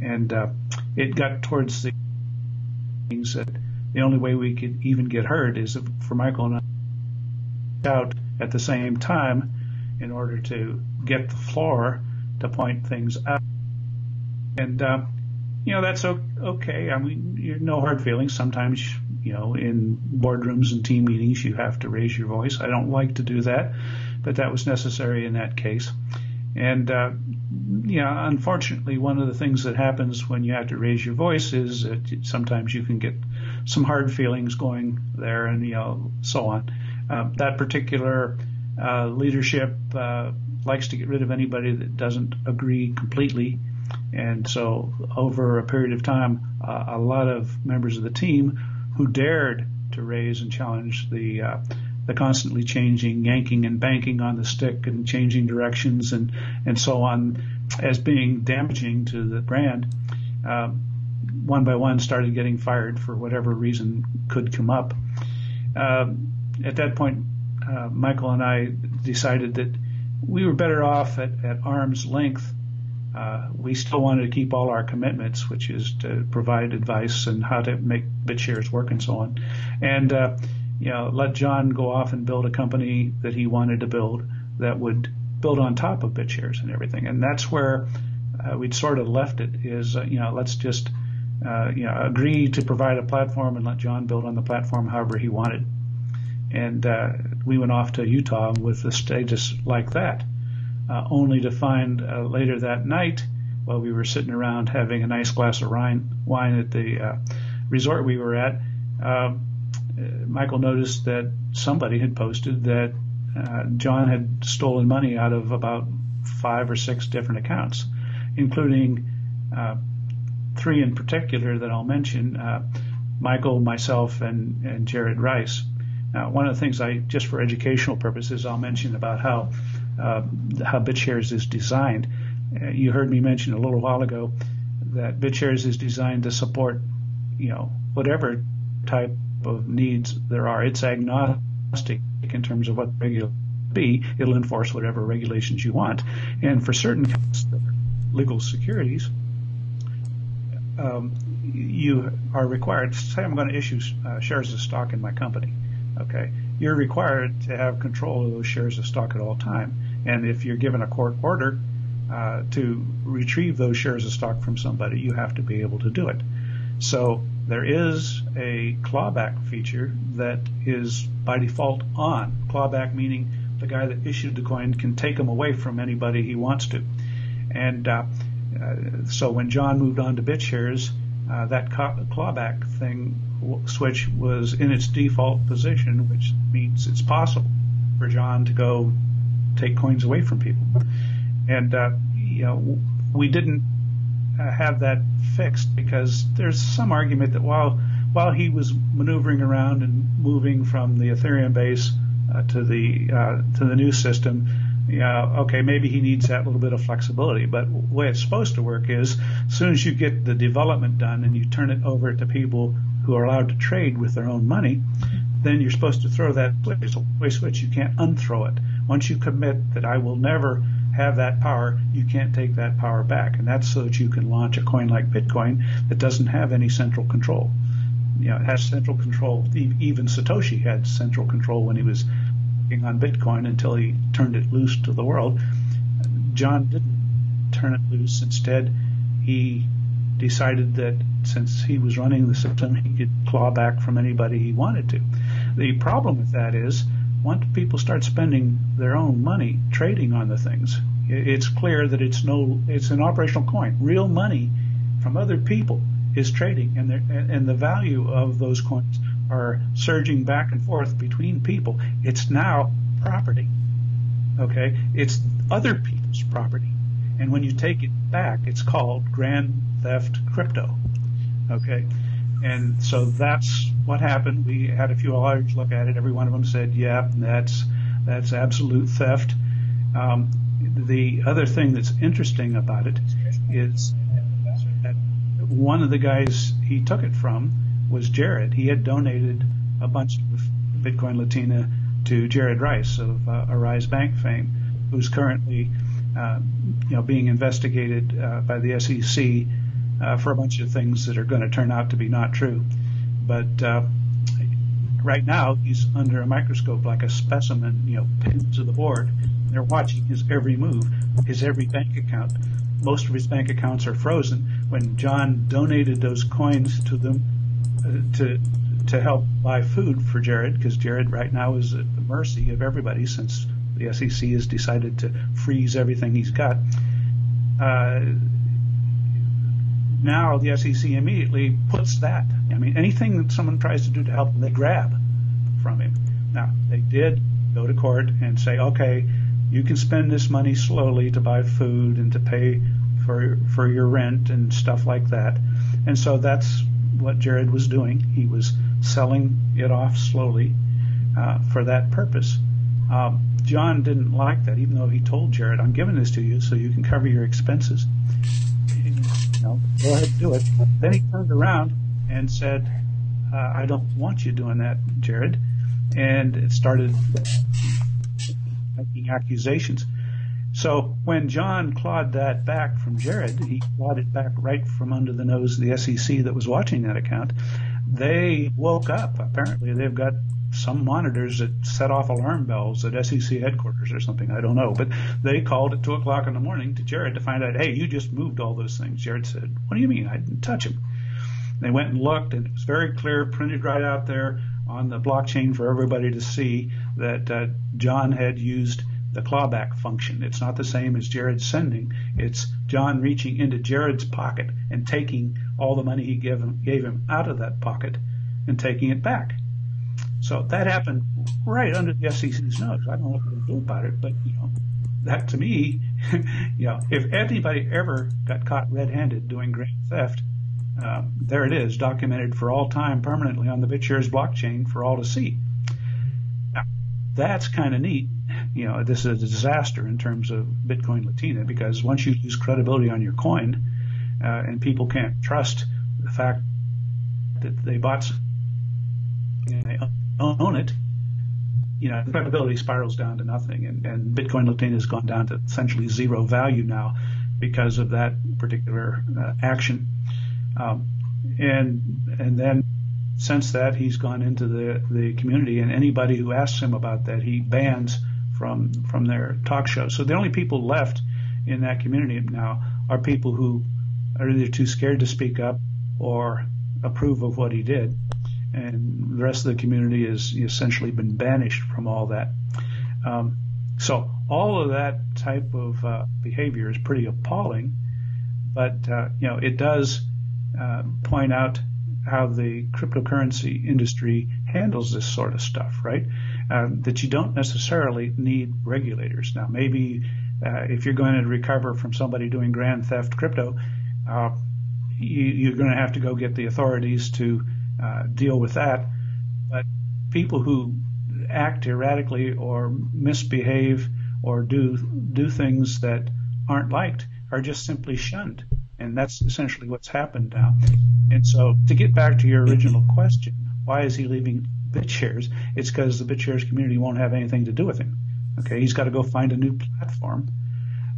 And it got towards the things that the only way we could even get heard is for Michael and I out at the same time in order to get the floor to point things out. And, that's okay. I mean, no hard feelings. Sometimes, in boardrooms and team meetings, you have to raise your voice. I don't like to do that, but that was necessary in that case. And, unfortunately, one of the things that happens when you have to raise your voice is that sometimes you can get some hard feelings going there and, so on. That particular Leadership likes to get rid of anybody that doesn't agree completely. And so over a period of time, a lot of members of the team who dared to raise and challenge the constantly changing, yanking and banking on the stick and changing directions and so on as being damaging to the brand, one by one started getting fired for whatever reason could come up. At that point, Michael and I decided that we were better off at arm's length. We still wanted to keep all our commitments, which is to provide advice and how to make BitShares work and so on. And, let John go off and build a company that he wanted to build that would build on top of BitShares and everything. And that's where we'd sort of left it is, let's just, agree to provide a platform and let John build on the platform however he wanted. And we went off to Utah with a status like that. Only to find later that night, while we were sitting around having a nice glass of wine at the resort we were at, Michael noticed that somebody had posted that John had stolen money out of about 5 or 6 different accounts, including 3 in particular that I'll mention, Michael, myself, and Jared Rice. Now, one of the things just for educational purposes, I'll mention about how BitShares is designed. You heard me mention a little while ago that BitShares is designed to support, whatever type of needs there are. It's agnostic in terms of what regulation be. It'll enforce whatever regulations you want. And for certain legal securities, you are required. Say I'm going to issue shares of stock in my company. Okay, you're required to have control of those shares of stock at all time. And if you're given a court order to retrieve those shares of stock from somebody, you have to be able to do it. So there is a clawback feature that is by default on. Clawback meaning the guy that issued the coin can take them away from anybody he wants to. And so when John moved on to BitShares, that clawback switch was in its default position, which means it's possible for John to go take coins away from people. And we didn't have that fixed because there's some argument that while he was maneuvering around and moving from the Ethereum base to the new system, okay, maybe he needs that little bit of flexibility. But the way it's supposed to work is as soon as you get the development done and you turn it over to people who are allowed to trade with their own money, then you're supposed to throw that switch. You can't unthrow it. Once you commit that I will never have that power, you can't take that power back. And that's so that you can launch a coin like Bitcoin that doesn't have any central control. It has central control. Even Satoshi had central control when he was working on Bitcoin until he turned it loose to the world. John didn't turn it loose. Instead, he decided that since he was running the system, he could claw back from anybody he wanted to. The problem with that is once people start spending their own money trading on the things, it's clear that it's an operational coin. Real money from other people is trading, and the value of those coins are surging back and forth between people. It's now property. Okay, it's other people's property, and when you take it back, it's called grand theft crypto. Okay, and so that's what happened. We had a few lawyers look at it. Every one of them said, "Yeah, that's absolute theft." The other thing that's interesting about it is that one of the guys he took it from was Jared. He had donated a bunch of BitcoinLatina to Jared Rice of Arise Bank fame, who's currently being investigated by the SEC for a bunch of things that are going to turn out to be not true. But right now he's under a microscope like a specimen, pinned to the board. They're watching his every move, his every bank account. Most of his bank accounts are frozen. When John donated those coins to them to help buy food for Jared, because Jared right now is at the mercy of everybody since the SEC has decided to freeze everything he's got. Now the SEC immediately puts that. Anything that someone tries to do to help him, they grab from him. Now, they did go to court and say, okay, you can spend this money slowly to buy food and to pay for your rent and stuff like that. And so that's what Jared was doing. He was selling it off slowly for that purpose. John didn't like that, even though he told Jared, I'm giving this to you so you can cover your expenses. Go ahead and do it. Then he turned around and said, I don't want you doing that, Jared. And it started making accusations. So when John clawed that back from Jared, he clawed it back right from under the nose of the SEC that was watching that account. They woke up. Apparently they've got some monitors that set off alarm bells at SEC headquarters or something. I don't know. But they called at 2 o'clock in the morning to Jared to find out, hey, you just moved all those things. Jared said, what do you mean? I didn't touch them. They went and looked, and it was very clear, printed right out there on the blockchain for everybody to see that John had used the clawback function. It's not the same as Jared sending. It's John reaching into Jared's pocket and taking all the money he gave him out of that pocket and taking it back. So that happened right under the SEC's nose. I don't know what they're going to do about it, but that to me, if anybody ever got caught red-handed doing grand theft, there it is, documented for all time permanently on the BitShares blockchain for all to see. Now, that's kind of neat. This is a disaster in terms of BitCoinLatina, because once you lose credibility on your coin and people can't trust the fact that they bought and they own it, the credibility spirals down to nothing. And BitCoinLatina has gone down to essentially zero value now because of that particular action. And then since that, he's gone into the community, and anybody who asks him about that, he bans from their talk shows. So the only people left in that community now are people who are either too scared to speak up or approve of what he did. And the rest of the community has essentially been banished from all that. So all of that type of behavior is pretty appalling, but it does point out how the cryptocurrency industry handles this sort of stuff, right? That you don't necessarily need regulators. Now, maybe if you're going to recover from somebody doing grand theft crypto, you're going to have to go get the authorities to deal with that. But people who act erratically or misbehave or do things that aren't liked are just simply shunned. And that's essentially what's happened now. And so to get back to your original question, why is he leaving BitShares? It's because the BitShares community won't have anything to do with him. Okay, he's got to go find a new platform.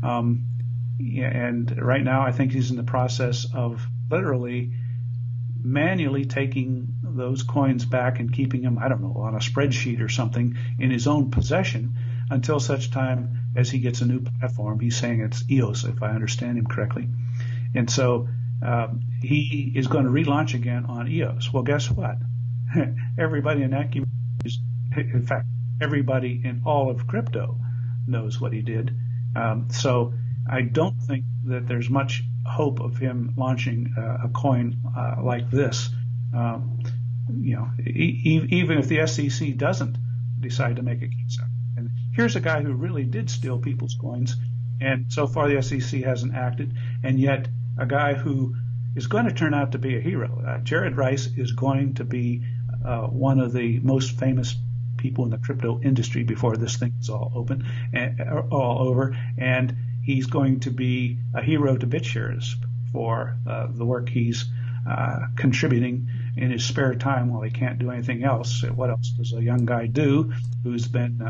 And right now I think he's in the process of literally manually taking those coins back and keeping them, I don't know, on a spreadsheet or something in his own possession until such time as he gets a new platform. He's saying it's EOS, if I understand him correctly. And so he is going to relaunch again on EOS. Well, guess what? Everybody in that community, in fact, everybody in all of crypto knows what he did. So I don't think that there's much hope of him launching a coin like this. Even if the SEC doesn't decide to make a case out. And here's a guy who really did steal people's coins, and so far the SEC hasn't acted, and yet a guy who is going to turn out to be a hero. Jared Rice is going to be one of the most famous people in the crypto industry before this thing is all open and all over, and he's going to be a hero to BitShares for the work he's contributing in his spare time while he can't do anything else. What else does a young guy do who's been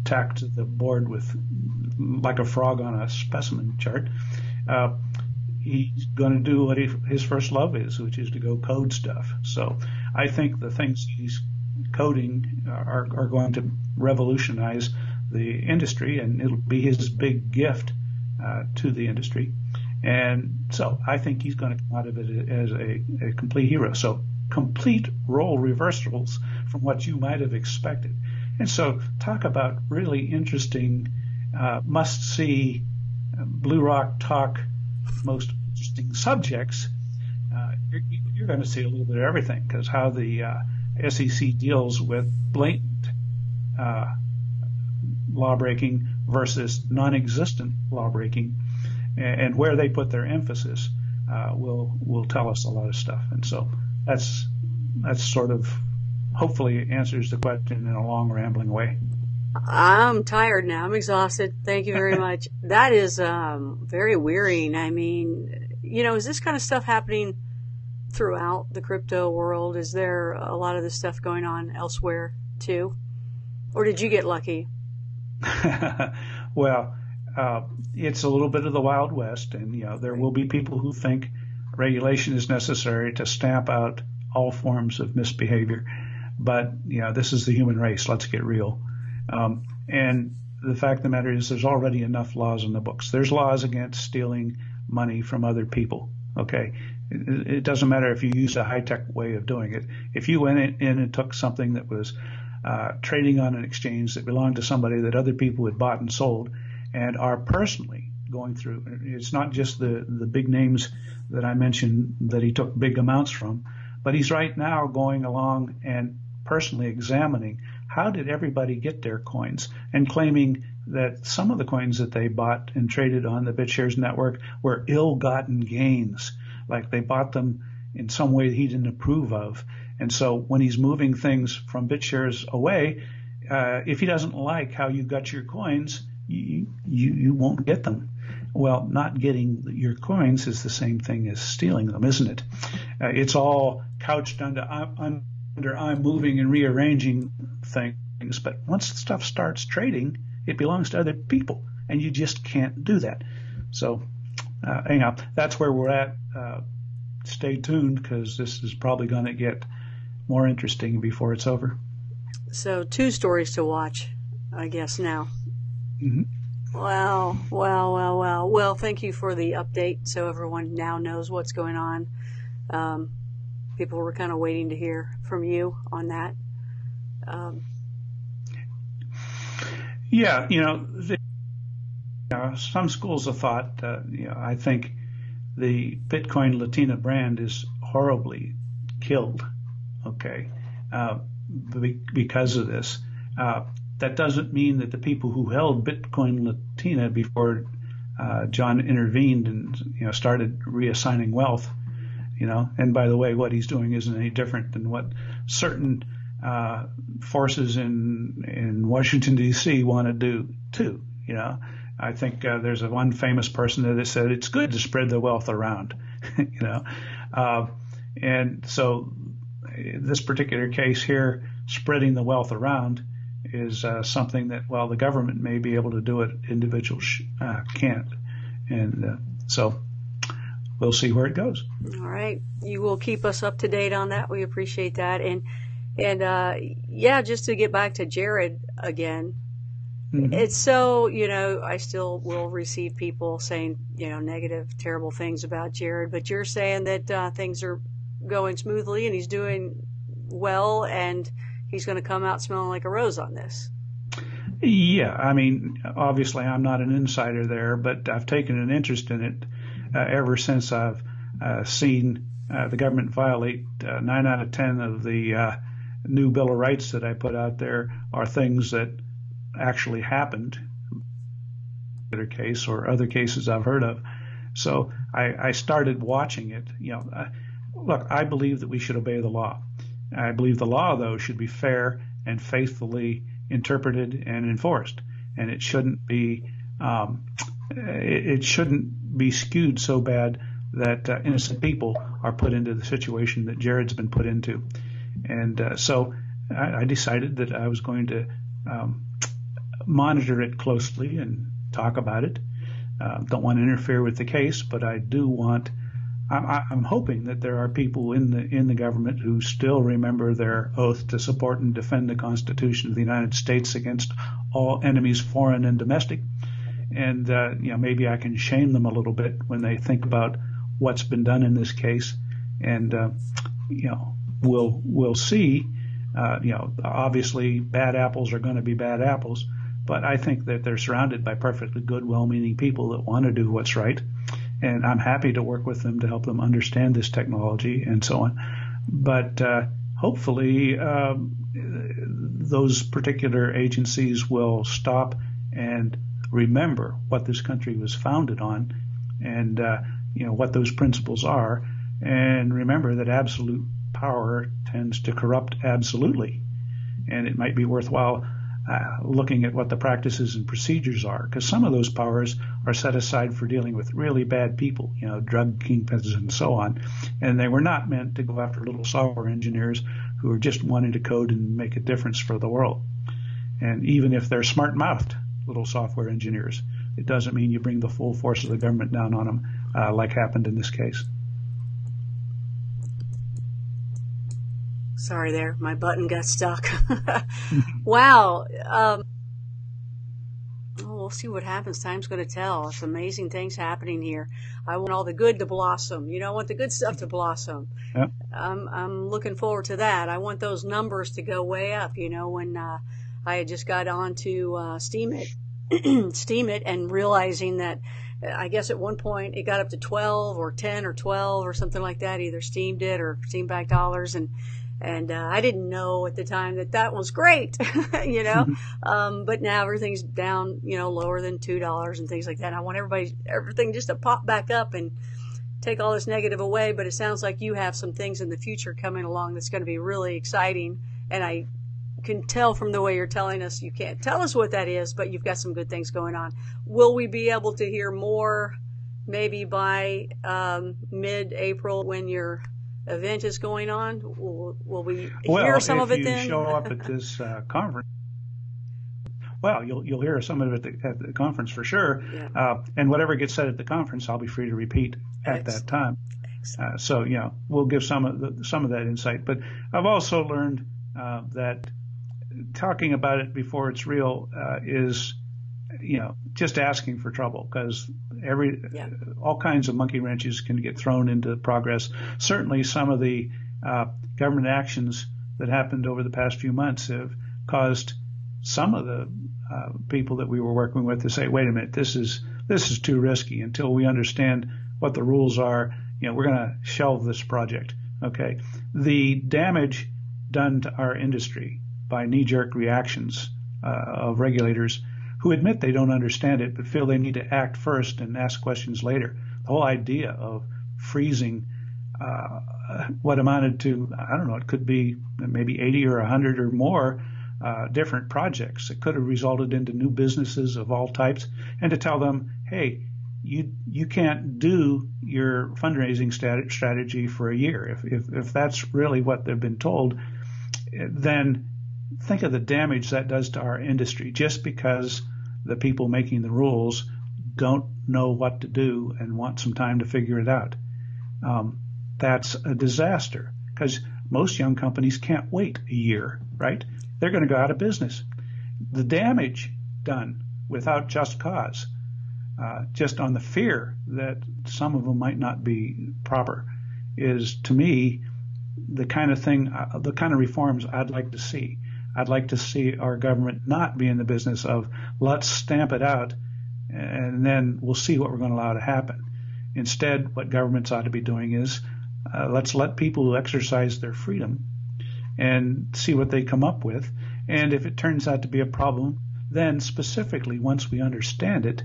tacked to the board with like a frog on a specimen chart? He's going to do what his first love is, which is to go code stuff. So I think the things he's coding are going to revolutionize the industry, and it'll be his big gift to the industry. And so I think he's going to come out of it as a complete hero. So complete role reversals from what you might have expected. And so talk about really interesting, must-see, Blue Rock Talk, most interesting subjects. You're going to see a little bit of everything, because how the SEC deals with blatant law breaking versus non-existent law breaking, and where they put their emphasis will tell us a lot of stuff. And so that's sort of hopefully answers the question in a long, rambling way. I'm tired now. I'm exhausted. Thank you very much. That is very wearying. I mean, is this kind of stuff happening throughout the crypto world? Is there a lot of this stuff going on elsewhere too? Or did you get lucky? Well, it's a little bit of the Wild West, and there will be people who think regulation is necessary to stamp out all forms of misbehavior. But this is the human race. Let's get real. And the fact of the matter is, there's already enough laws in the books. There's laws against stealing money from other people. Okay, it doesn't matter if you use a high-tech way of doing it. If you went in and took something that was trading on an exchange that belonged to somebody that other people had bought and sold, and are personally going through, it's not just the big names that I mentioned that he took big amounts from, but he's right now going along and personally examining how did everybody get their coins, and claiming that some of the coins that they bought and traded on the BitShares network were ill-gotten gains, like they bought them in some way he didn't approve of. And so when he's moving things from BitShares away, if he doesn't like how you got your coins, you won't get them. Well, not getting your coins is the same thing as stealing them, isn't it? It's all couched under I'm moving and rearranging things, but once the stuff starts trading, it belongs to other people, and you just can't do that. So anyhow, that's where we're at. Stay tuned, because this is probably going to get more interesting before it's over. So 2 stories to watch, I guess, now. Mm-hmm. Well, thank you for the update, so everyone now knows what's going on. People were kind of waiting to hear from you on that. Some schools of thought, I think the BitCoinLatina brand is horribly killed, okay, because of this. That doesn't mean that the people who held BitCoinLatina before John intervened and started reassigning wealth, and by the way, what he's doing isn't any different than what certain forces in Washington D.C. want to do too. I think there's one famous person that said it's good to spread the wealth around. And so this particular case here, spreading the wealth around, is something that, while the government may be able to do it, individuals can't. And so we'll see where it goes. All right. You will keep us up to date on that. We appreciate that. And just to get back to Jared again, mm-hmm. It's so, I still will receive people saying, negative, terrible things about Jared, but you're saying that things are going smoothly and he's doing well, and he's going to come out smelling like a rose on this. Yeah, I mean, obviously I'm not an insider there, but I've taken an interest in it ever since I've seen the government violate 9 out of 10 of the new Bill of Rights that I put out there are things that actually happened in a case or other cases I've heard of. So I started watching it. Look, I believe that we should obey the law. I believe the law, though, should be fair and faithfully interpreted and enforced, and it shouldn't be skewed so bad that innocent people are put into the situation that Jared's been put into. And so I decided that I was going to monitor it closely and talk about it. Don't want to interfere with the case, but I do want. I'm hoping that there are people in the government who still remember their oath to support and defend the Constitution of the United States against all enemies, foreign and domestic. And maybe I can shame them a little bit when they think about what's been done in this case. And we'll see. Obviously, bad apples are going to be bad apples, but I think that they're surrounded by perfectly good, well-meaning people that want to do what's right. And I'm happy to work with them to help them understand this technology and so on. But hopefully those particular agencies will stop and remember what this country was founded on, and what those principles are, and remember that absolute power tends to corrupt absolutely, and it might be worthwhile looking at what the practices and procedures are, because some of those powers are set aside for dealing with really bad people, drug kingpins and so on, and they were not meant to go after little software engineers who are just wanting to code and make a difference for the world. And even if they're smart-mouthed little software engineers, it doesn't mean you bring the full force of the government down on them, like happened in this case. Sorry there, my button got stuck. Wow. We'll see what happens. Time's going to tell. It's amazing things happening here. I want all the good to blossom. I want the good stuff to blossom. Yep. I'm looking forward to that. I want those numbers to go way up. When I had just got on to Steam it and realizing that I guess at one point it got up to 12 or 10 or 12 or something like that. Either Steam did or Steam back dollars. And I didn't know at the time that was great, but now everything's down, lower than $2 and things like that. And I want everything just to pop back up and take all this negative away. But it sounds like you have some things in the future coming along that's going to be really exciting. And I can tell from the way you're telling us, you can't tell us what that is, but you've got some good things going on. Will we be able to hear more maybe by mid-April when your event is going on? Will we hear some of it then? Well, if you show up at this conference, you'll hear some of it at the conference for sure. Yeah. And whatever gets said at the conference, I'll be free to repeat at that time. So we'll give some of that insight. But I've also learned that talking about it before it's real is just asking for trouble, because all kinds of monkey wrenches can get thrown into progress. Certainly some of the government actions that happened over the past few months have caused some of the people that we were working with to say, wait a minute, this is too risky. Until we understand what the rules are, we're going to shelve this project. Okay. The damage done to our industry by knee-jerk reactions of regulators who admit they don't understand it but feel they need to act first and ask questions later. The whole idea of freezing what amounted to, I don't know, it could be maybe 80 or 100 or more different projects. It could have resulted into new businesses of all types, and to tell them, hey, you can't do your fundraising strategy for a year. If that's really what they've been told, then think of the damage that does to our industry, just because the people making the rules don't know what to do and want some time to figure it out. That's a disaster, because most young companies can't wait a year, right? They're going to go out of business. The damage done without just cause, just on the fear that some of them might not be proper, is, to me, the kind of thing, the kind of reforms I'd like to see. I'd like to see our government not be in the business of let's stamp it out and then we'll see what we're going to allow to happen. Instead, what governments ought to be doing is let's let people exercise their freedom and see what they come up with. And if it turns out to be a problem, then specifically, once we understand it,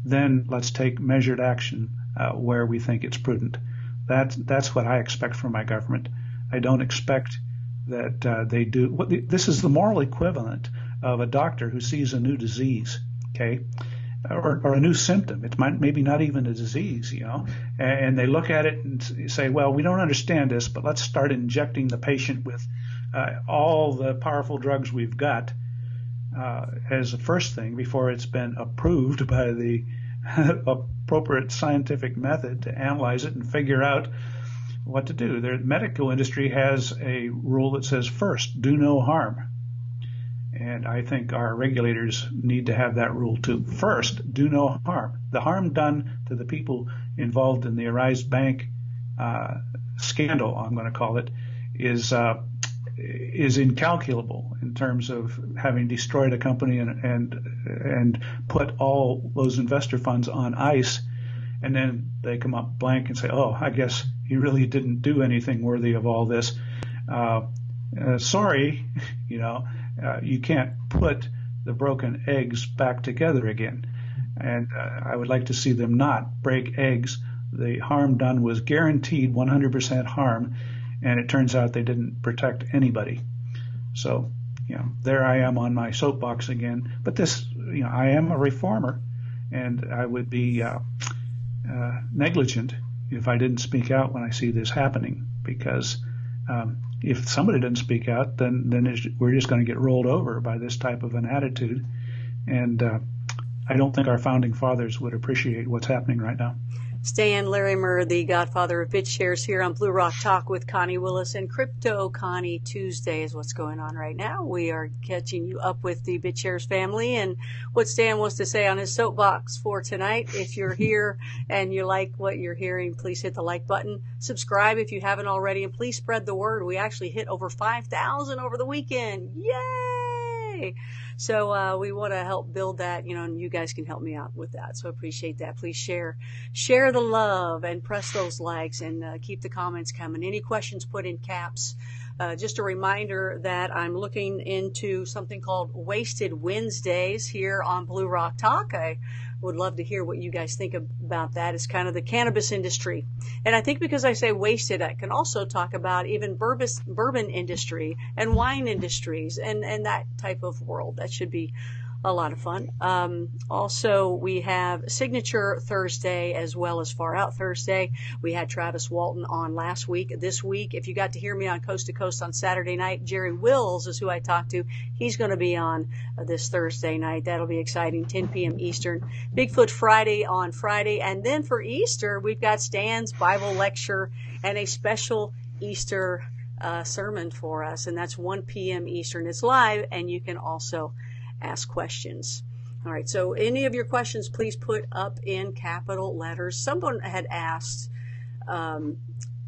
then let's take measured action where we think it's prudent. That's what I expect from my government. I don't expect that they do. This is the moral equivalent of a doctor who sees a new disease, okay, or a new symptom. It might maybe not even a disease, and they look at it and say, well, we don't understand this, but let's start injecting the patient with all the powerful drugs we've got as the first thing before it's been approved by the appropriate scientific method to analyze it and figure out what to do. The medical industry has a rule that says, first, do no harm. And I think our regulators need to have that rule too. First, do no harm. The harm done to the people involved in the Arise Bank scandal, I'm going to call it, is incalculable in terms of having destroyed a company and put all those investor funds on ice, and then they come up blank and say, oh, I guess he really didn't do anything worthy of all this. Sorry, you can't put the broken eggs back together again. And I would like to see them not break eggs. The harm done was guaranteed 100% harm, and it turns out they didn't protect anybody. So, there I am on my soapbox again. But this, I am a reformer, and I would be negligent if I didn't speak out when I see this happening, because if somebody doesn't speak out, then we're just going to get rolled over by this type of an attitude. And I don't think our founding fathers would appreciate what's happening right now. Stan Larimer, the godfather of BitShares, here on Blue Rock Talk with Connie Willis, and CryptoConnie Tuesday is what's going on right now. We are catching you up with the BitShares family and what Stan wants to say on his soapbox for tonight. If you're here and you like what you're hearing, please hit the like button. Subscribe if you haven't already, and please spread the word. We actually hit over 5,000 over the weekend. Yay! So we want to help build that, and you guys can help me out with that. So appreciate that. Please share the love and press those likes, and keep the comments coming. Any questions, put in caps. Just a reminder that I'm looking into something called Wasted Wednesdays here on Blue Rock Talk. I would love to hear what you guys think about that. It's kind of the cannabis industry. And I think because I say wasted, I can also talk about even bourbon industry and wine industries and that type of world. That should be a lot of fun. Also, we have Signature Thursday as well as Far Out Thursday. We had Travis Walton on last week. This week, if you got to hear me on Coast to Coast on Saturday night, Jerry Wills is who I talked to. He's going to be on this Thursday night. That'll be exciting, 10 p.m. Eastern. Bigfoot Friday on Friday. And then for Easter, we've got Stan's Bible lecture and a special Easter sermon for us. And that's 1 p.m. Eastern. It's live, and you can also ask questions. All right, so any of your questions, please put up in capital letters. Someone had asked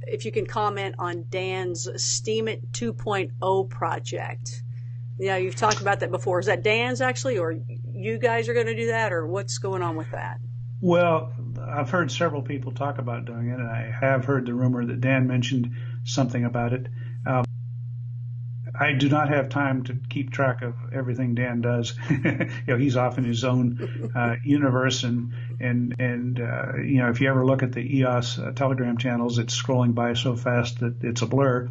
if you can comment on Dan's Steam It 2.0 project. Yeah, you've talked about that before. Is that Dan's actually, or you guys are going to do that, or what's going on with that? Well, I've heard several people talk about doing it, and I have heard the rumor that Dan mentioned something about it. I do not have time to keep track of everything Dan does. He's off in his own universe, and if you ever look at the EOS Telegram channels, it's scrolling by so fast that it's a blur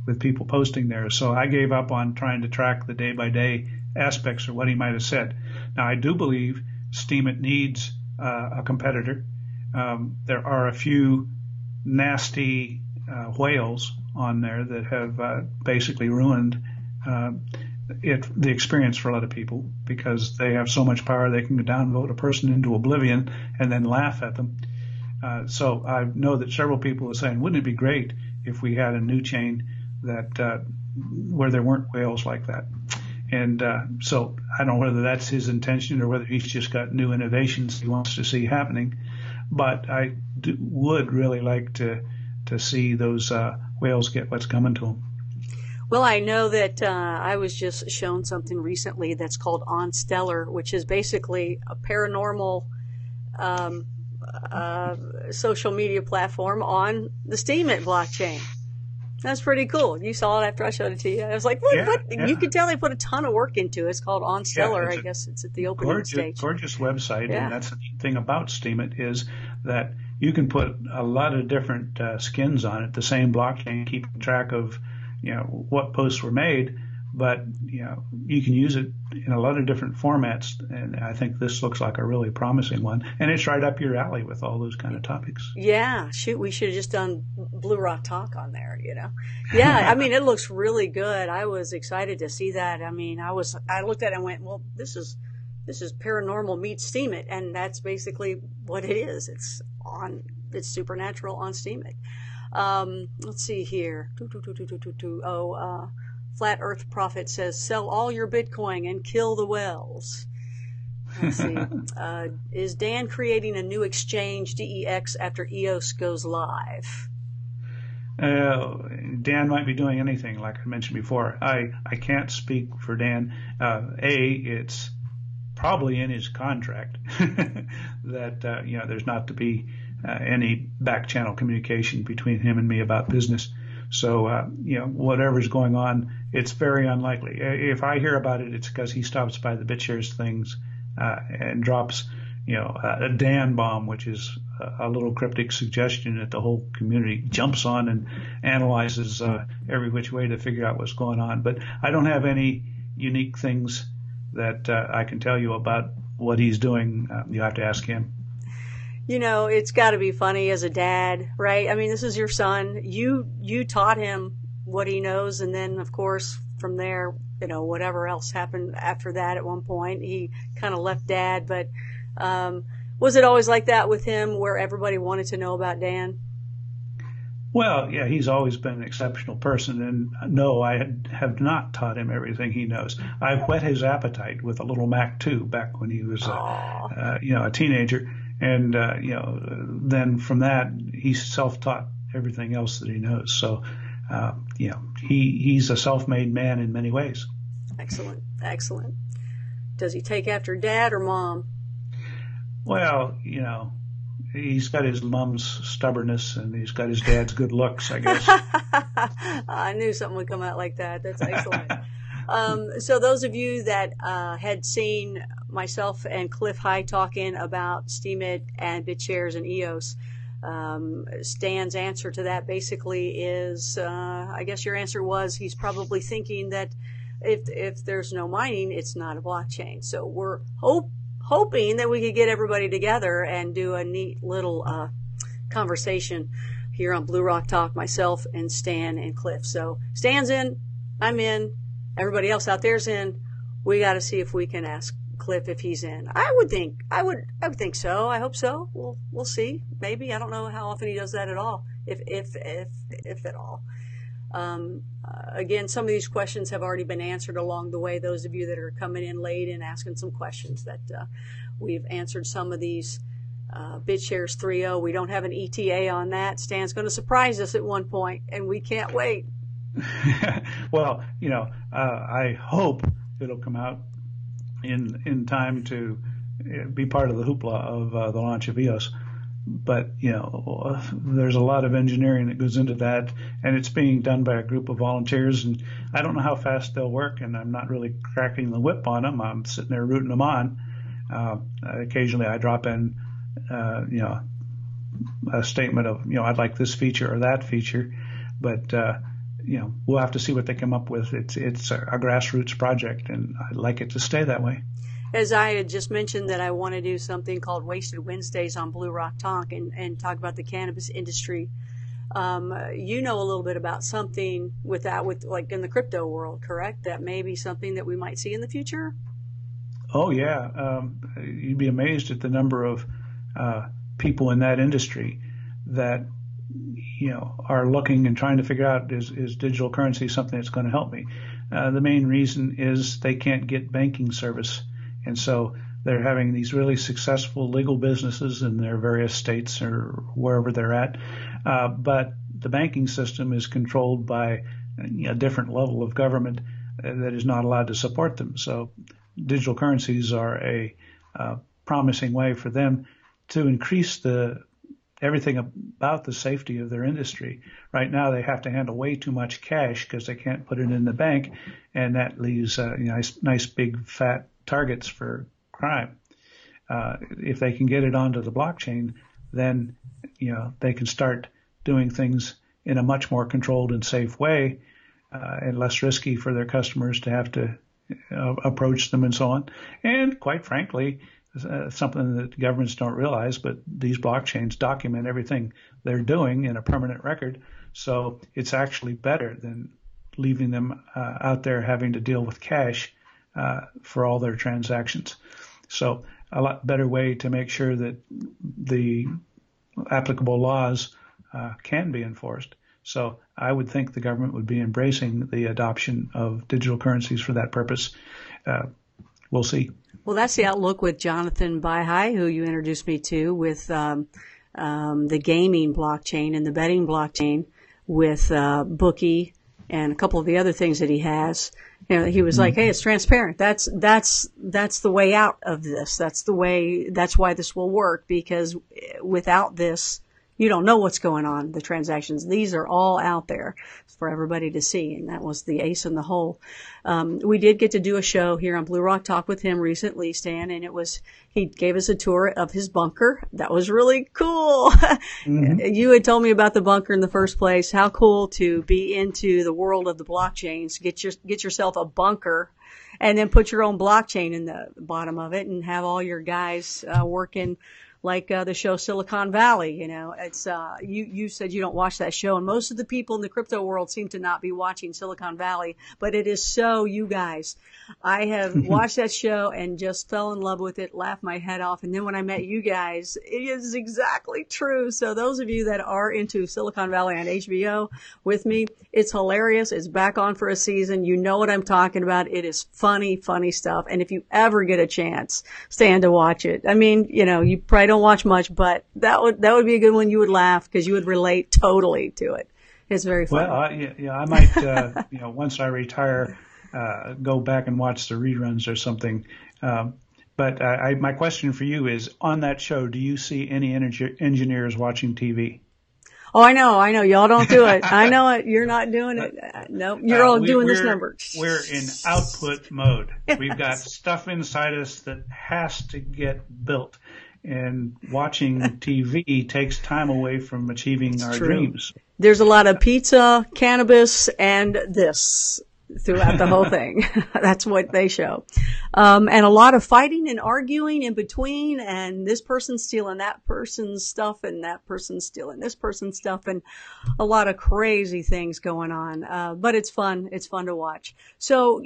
with people posting there. So I gave up on trying to track the day-by-day aspects of what he might have said. Now, I do believe Steam It needs a competitor. There are a few nasty whales on there that have basically ruined the experience for a lot of people, because they have so much power they can downvote a person into oblivion and then laugh at them. So I know that several people are saying, wouldn't it be great if we had a new chain that where there weren't whales like that? And so I don't know whether that's his intention or whether he's just got new innovations he wants to see happening. But I would really like to see those whales get what's coming to them. Well, I know that I was just shown something recently that's called OnStellar, which is basically a paranormal social media platform on the Steam It blockchain. That's pretty cool. You saw it after I showed it to you. I was like, what? Yeah. You could tell they put a ton of work into it. It's called OnStellar. I guess it's at the opening stage. Gorgeous website. Yeah. And that's the neat thing about Steam It is that you can put a lot of different skins on it, the same blockchain, keeping track of, what posts were made, but, you can use it in a lot of different formats. And I think this looks like a really promising one. And it's right up your alley with all those kind of topics. Yeah. Shoot, we should have just done Blue Rock Talk on there, Yeah. I mean, it looks really good. I was excited to see that. I mean, I looked at it and went, well, this is paranormal meets Steam It. And that's basically what it is. It's supernatural on Steam It. Let's see here. Flat Earth Prophet says, sell all your Bitcoin and kill the whales. Let's see. Is Dan creating a new exchange, DEX, after EOS goes live? Dan might be doing anything, like I mentioned before. I can't speak for Dan. It's probably in his contract that, there's not to be any back channel communication between him and me about business. So, whatever's going on, it's very unlikely. If I hear about it, it's because he stops by the BitShares things and drops, a Dan bomb, which is a little cryptic suggestion that the whole community jumps on and analyzes every which way to figure out what's going on. But I don't have any unique things that I can tell you about what he's doing. You have to ask him. It's got to be funny as a dad, right? I mean, this is your son. You taught him what he knows, and then, of course, from there, whatever else happened after that at one point, he kind of left Dad. But was it always like that with him, where everybody wanted to know about Dan? Well, yeah, he's always been an exceptional person, and no, I have not taught him everything he knows. I whet his appetite with a little Mac 2 back when he was, a teenager. And, then from that, he's self-taught everything else that he knows. So, he's a self-made man in many ways. Excellent. Excellent. Does he take after Dad or Mom? Well, he's got his mom's stubbornness and he's got his dad's good looks, I guess. I knew something would come out like that. That's excellent. So those of you that had seen myself and Cliff High talking about Steemit and BitShares and EOS, Stan's answer to that basically is, I guess your answer was he's probably thinking that if there's no mining, it's not a blockchain. So we're hoping that we could get everybody together and do a neat little conversation here on Blue Rock Talk, myself and Stan and Cliff. So Stan's in, I'm in, everybody else out there's in. We got to see if we can ask Cliff if he's in. I would think so. I hope so. We'll see. Maybe. I don't know how often he does that at all, if at all. Again, some of these questions have already been answered along the way. Those of you that are coming in late and asking some questions, that we've answered some of these. BitShares 3.0, we don't have an ETA on that. Stan's going to surprise us at one point, and we can't wait. Well, I hope it'll come out in time to be part of the hoopla of the launch of EOS. But, there's a lot of engineering that goes into that, and it's being done by a group of volunteers, and I don't know how fast they'll work, and I'm not really cracking the whip on them. I'm sitting there rooting them on. Occasionally I drop in, a statement of, I'd like this feature or that feature, but, we'll have to see what they come up with. It's a grassroots project, and I'd like it to stay that way. As I had just mentioned that I want to do something called Wasted Wednesdays on Blue Rock Talk and talk about the cannabis industry. You know a little bit about something with like in the crypto world, correct? That may be something that we might see in the future? Oh, yeah. You'd be amazed at the number of people in that industry that are looking and trying to figure out, is digital currency something that's going to help me? The main reason is they can't get banking service. And so they're having these really successful legal businesses in their various states or wherever they're at. But the banking system is controlled by a different level of government that is not allowed to support them. So digital currencies are a promising way for them to increase everything about the safety of their industry. Right now, they have to handle way too much cash because they can't put it in the bank, and that leaves nice big fat targets for crime. If they can get it onto the blockchain, then they can start doing things in a much more controlled and safe way, and less risky for their customers to have to approach them and so on. And quite frankly, something that governments don't realize, but these blockchains document everything they're doing in a permanent record. So it's actually better than leaving them out there having to deal with cash for all their transactions. So a lot better way to make sure that the applicable laws can be enforced. So I would think the government would be embracing the adoption of digital currencies for that purpose. We'll see. Well, that's the outlook with Jonathan Baihai, who you introduced me to, with the gaming blockchain and the betting blockchain with Bookie and a couple of the other things that he has. He was like, hey, it's transparent. That's the way out of this. That's why this will work, because without this, You don't know what's going on, the transactions. These are all out there for everybody to see, and that was the ace in the hole. We did get to do a show here on Blue Rock Talk with him recently, Stan, and he gave us a tour of his bunker. That was really cool. Mm-hmm. You had told me about the bunker in the first place. How cool to be into the world of the blockchains. Get yourself a bunker and then put your own blockchain in the bottom of it and have all your guys working like the show Silicon Valley. It's you said you don't watch that show, and most of the people in the crypto world seem to not be watching Silicon Valley, but it is so you guys. I have watched that show and just fell in love with it, laughed my head off, and then when I met you guys, it is exactly true. So those of you that are into Silicon Valley on HBO with me, it's hilarious. It's back on for a season. You know what I'm talking about. It is funny stuff, and if you ever get a chance, stand to watch it. I mean, you probably don't watch much, but that would be a good one. You would laugh because you would relate totally to it. It's very funny. Well, I might, once I retire, go back and watch the reruns or something. But my question for you is, on that show, do you see any engineers watching TV? Oh, I know. Y'all don't do it. I know it. You're not doing it. No, you're all doing this number. We're in output mode. Yes. We've got stuff inside us that has to get built. And watching TV takes time away from achieving our dreams. There's a lot of pizza, cannabis, and this throughout the whole thing. That's what they show. And a lot of fighting and arguing in between, and this person's stealing that person's stuff, and that person's stealing this person's stuff, and a lot of crazy things going on. But it's fun. It's fun to watch. So,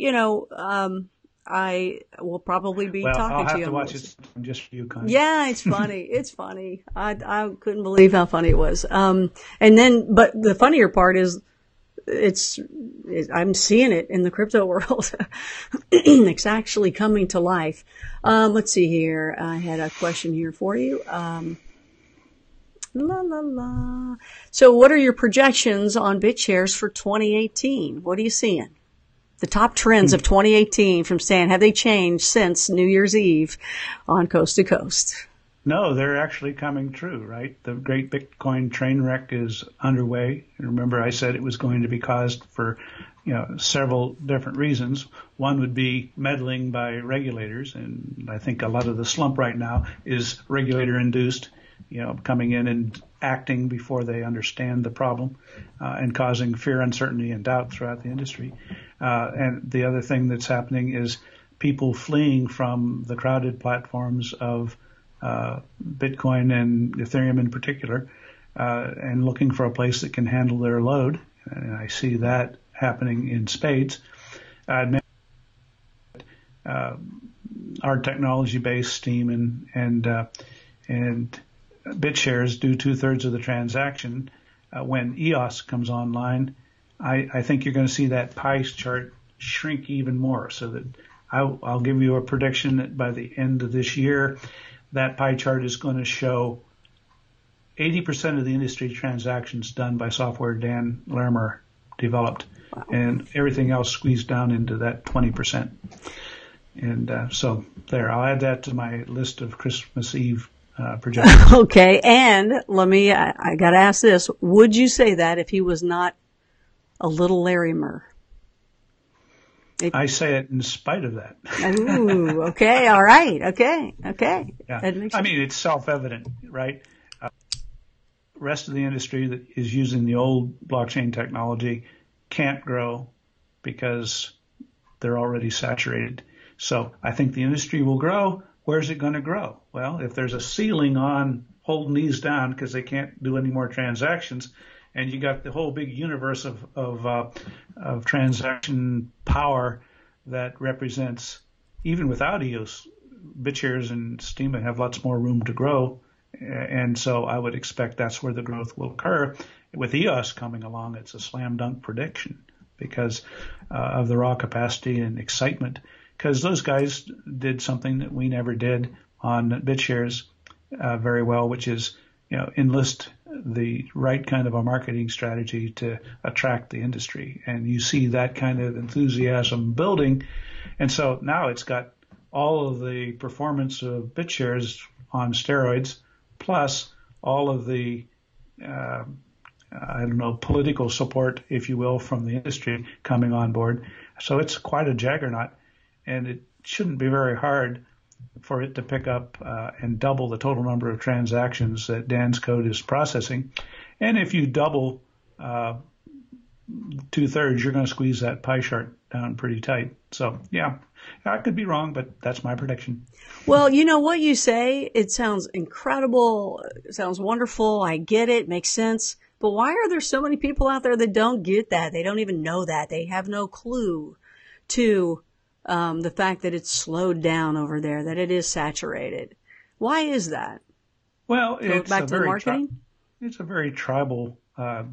I will probably be talking to you. I'll have to watch it just for you, Connie. Yeah, it's funny. It's funny. I couldn't believe how funny it was. But the funnier part is, I'm seeing it in the crypto world. It's actually coming to life. Let's see here. I had a question here for you. So what are your projections on BitShares for 2018? What are you seeing? The top trends of 2018 from Stan, have they changed since New Year's Eve on Coast to Coast? No, they're actually coming true, right? The great Bitcoin train wreck is underway. Remember, I said it was going to be caused for, several different reasons. One would be meddling by regulators, and I think a lot of the slump right now is regulator-induced, coming in and acting before they understand the problem, and causing fear, uncertainty, and doubt throughout the industry. And the other thing that's happening is people fleeing from the crowded platforms of Bitcoin and Ethereum in particular, and looking for a place that can handle their load. And I see that happening in spades. Our technology-based Steam and BitShares do 2/3 of the transaction. When EOS comes online, I think you're going to see that pie chart shrink even more, so that I'll give you a prediction that by the end of this year, that pie chart is going to show 80% of the industry transactions done by software Dan Larimer developed, wow, and everything else squeezed down into that 20%. And so there, I'll add that to my list of Christmas Eve projections. Okay, and I got to ask this. Would you say that if he was not a little Larimer? I say it in spite of that. Ooh, okay, all right, okay. Yeah. I mean, it's self-evident, right? Rest of the industry that is using the old blockchain technology can't grow because they're already saturated. So I think the industry will grow. Where's it going to grow? Well, if there's a ceiling on holding these down because they can't do any more transactions, and you got the whole big universe of transaction power that represents, even without EOS, BitShares and Steam have lots more room to grow. And so I would expect that's where the growth will occur. With EOS coming along, it's a slam dunk prediction because of the raw capacity and excitement. Because those guys did something that we never did on BitShares very well, which is, enlist the right kind of a marketing strategy to attract the industry. And you see that kind of enthusiasm building. And so now it's got all of the performance of BitShares on steroids, plus all of the I don't know, political support, if you will, from the industry coming on board. So it's quite a juggernaut, and it shouldn't be very hard for it to pick up and double the total number of transactions that Dan's code is processing. And if you double 2/3, you're going to squeeze that pie chart down pretty tight. So, yeah, I could be wrong, but that's my prediction. Well, you know what you say, it sounds incredible, it sounds wonderful, I get it, makes sense. But why are there so many people out there that don't get that? They don't even know that. They have no clue to the fact that it's slowed down over there, that it is saturated. Why is that? Well, it's back to the marketing? It's a very tribal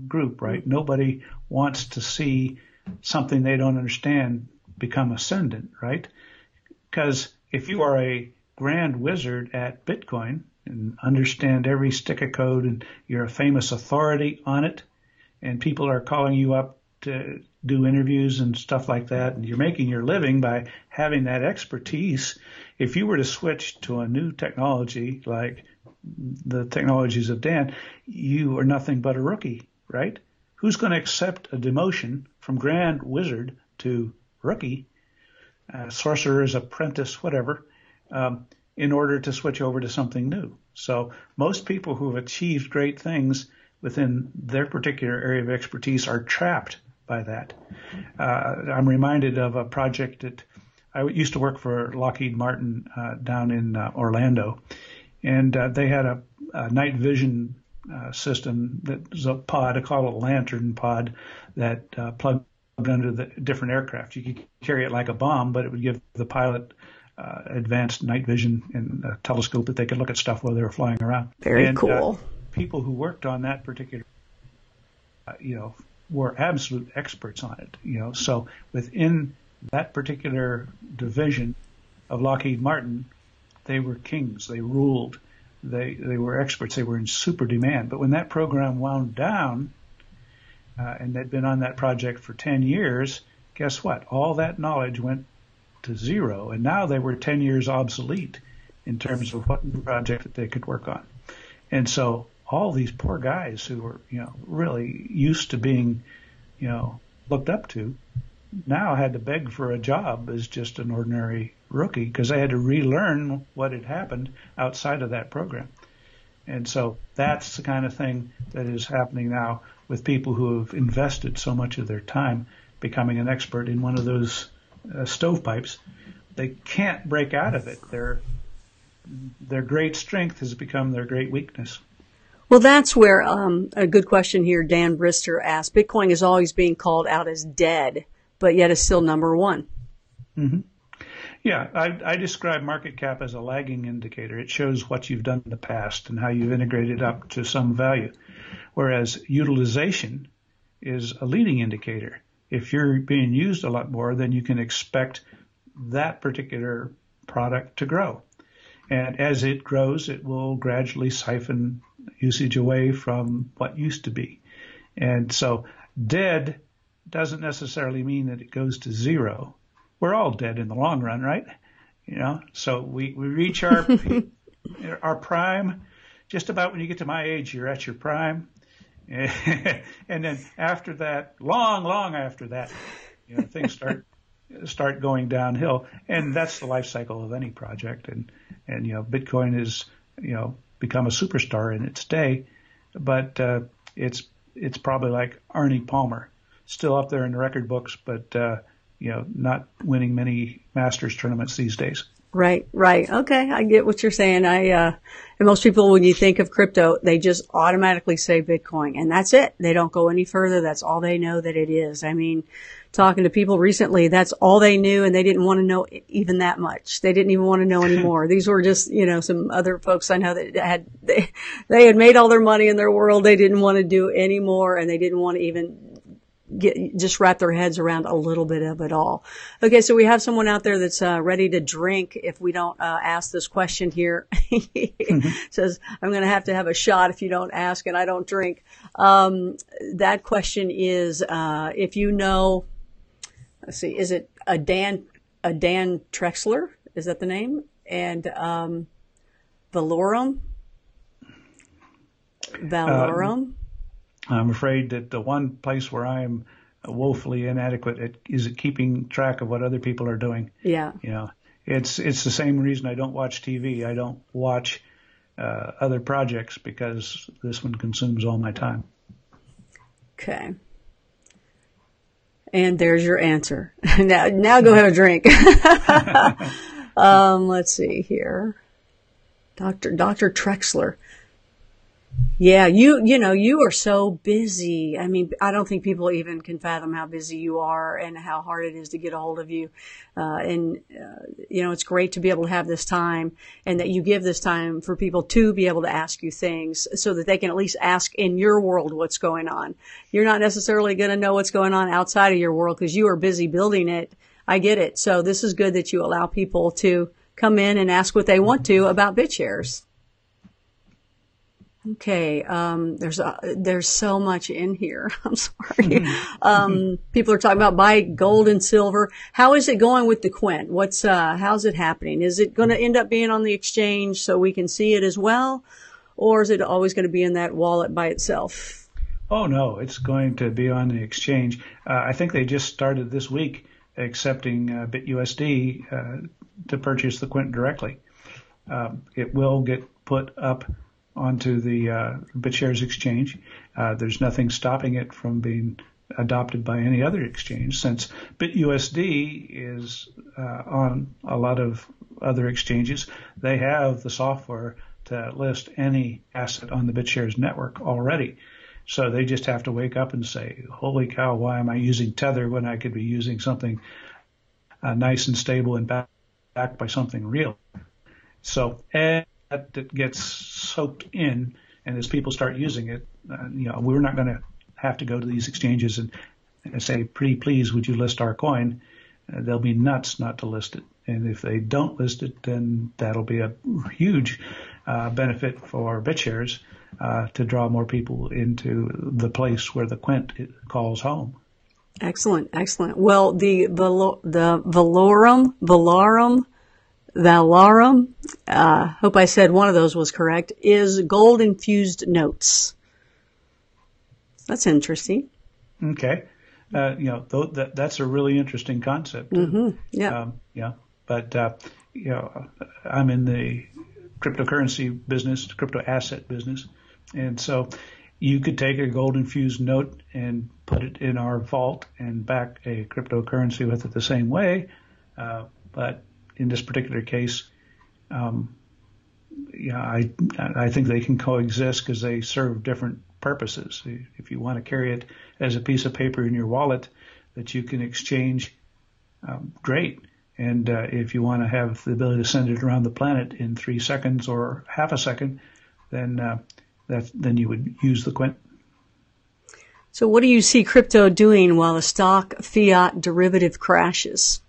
group, right? Nobody wants to see something they don't understand become ascendant, right? Because if you are a grand wizard at Bitcoin and understand every stick of code and you're a famous authority on it and people are calling you up to do interviews and stuff like that, and you're making your living by having that expertise, if you were to switch to a new technology like the technologies of Dan, you are nothing but a rookie, right? Who's going to accept a demotion from grand wizard to rookie, sorcerer's apprentice, whatever, in order to switch over to something new? So most people who have achieved great things within their particular area of expertise are trapped by that. I'm reminded of a project that I used to work for Lockheed Martin down in Orlando, and they had a night vision system that was a pod, I call it a lantern pod, that plugged under the different aircraft. You could carry it like a bomb, but it would give the pilot advanced night vision and a telescope that they could look at stuff while they were flying around. Very cool. People who worked on that particular, were absolute experts on it. So within that particular division of Lockheed Martin, they were kings. They ruled. They were experts. They were in super demand. But when that program wound down, and they'd been on that project for 10 years, guess what? All that knowledge went to zero, and now they were 10 years obsolete in terms of what new project that they could work on. And so all these poor guys who were, really used to being, looked up to, now had to beg for a job as just an ordinary rookie because they had to relearn what had happened outside of that program. And so that's the kind of thing that is happening now with people who have invested so much of their time becoming an expert in one of those stovepipes. They can't break out of it. Their great strength has become their great weakness. Well, that's where a good question here, Dan Brister asked, Bitcoin is always being called out as dead, but yet is still number one. Mm-hmm. Yeah, I describe market cap as a lagging indicator. It shows what you've done in the past and how you've integrated up to some value, whereas utilization is a leading indicator. If you're being used a lot more, then you can expect that particular product to grow. And as it grows, it will gradually siphon usage away from what used to be. And so dead doesn't necessarily mean that it goes to zero. We're all dead in the long run, right? So we reach our prime. Just about when you get to my age, you're at your prime. And then after that, long after that, things start going downhill. And that's the life cycle of any project. And Bitcoin has, become a superstar in its day, but it's probably like Arnie Palmer, still up there in the record books, but not winning many Masters tournaments these days. Right. Okay, I get what you're saying. And most people, when you think of crypto, they just automatically say Bitcoin, and that's it. They don't go any further. That's all they know that it is. I mean, talking to people recently, that's all they knew, and they didn't want to know even that much. They didn't even want to know anymore. These were just, some other folks I know that they had made all their money in their world. They didn't want to do any more, and they didn't want to even just wrap their heads around a little bit of it all. Okay, so we have someone out there that's ready to drink if we don't ask this question here. Says, I'm going to have a shot if you don't ask and I don't drink. That question is, if you know, let's see, is it a Dan Trexler? Is that the name? And Valorum? I'm afraid that the one place where I am woefully inadequate is at keeping track of what other people are doing. Yeah. It's the same reason I don't watch TV. I don't watch other projects because this one consumes all my time. Okay. And there's your answer. Now go have a drink. Let's see here. Dr. Trexler. Yeah, you are so busy. I mean, I don't think people even can fathom how busy you are and how hard it is to get a hold of you. It's great to be able to have this time and that you give this time for people to be able to ask you things so that they can at least ask in your world what's going on. You're not necessarily going to know what's going on outside of your world because you are busy building it. I get it. So this is good that you allow people to come in and ask what they want to about BitShares. Okay, there's so much in here. I'm sorry. People are talking about buy gold and silver. How is it going with the Quint? How's it happening? Is it going to end up being on the exchange so we can see it as well? Or is it always going to be in that wallet by itself? Oh no, it's going to be on the exchange. I think they just started this week accepting BitUSD to purchase the Quint directly. It will get put up onto the BitShares exchange. There's nothing stopping it from being adopted by any other exchange since BitUSD is on a lot of other exchanges. They have the software to list any asset on the BitShares network already. So they just have to wake up and say, holy cow, why am I using Tether when I could be using something nice and stable and backed by something real? So that gets soaked in, and as people start using it, we're not going to have to go to these exchanges and say, pretty please, would you list our coin? They'll be nuts not to list it. And if they don't list it, then that'll be a huge benefit for BitShares to draw more people into the place where the Quint calls home. Excellent. Well, the Valarum, hope I said one of those was correct, is gold-infused notes. That's interesting. Okay. That's a really interesting concept. Mm-hmm. Yeah. But I'm in the cryptocurrency business, crypto asset business. And so you could take a gold-infused note and put it in our vault and back a cryptocurrency with it the same way. But in this particular case, I think they can coexist because they serve different purposes. If you want to carry it as a piece of paper in your wallet that you can exchange, great. And if you want to have the ability to send it around the planet in 3 seconds or half a second, then you would use the Quint. So what do you see crypto doing while the stock fiat derivative crashes?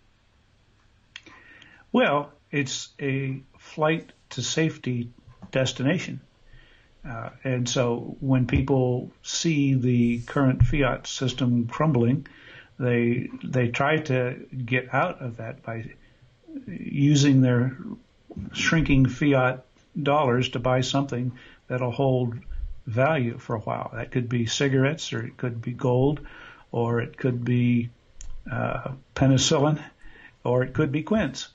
Well, it's a flight to safety destination. And so when people see the current fiat system crumbling, they try to get out of that by using their shrinking fiat dollars to buy something that'll hold value for a while. That could be cigarettes, or it could be gold, or it could be penicillin, or it could be Quints.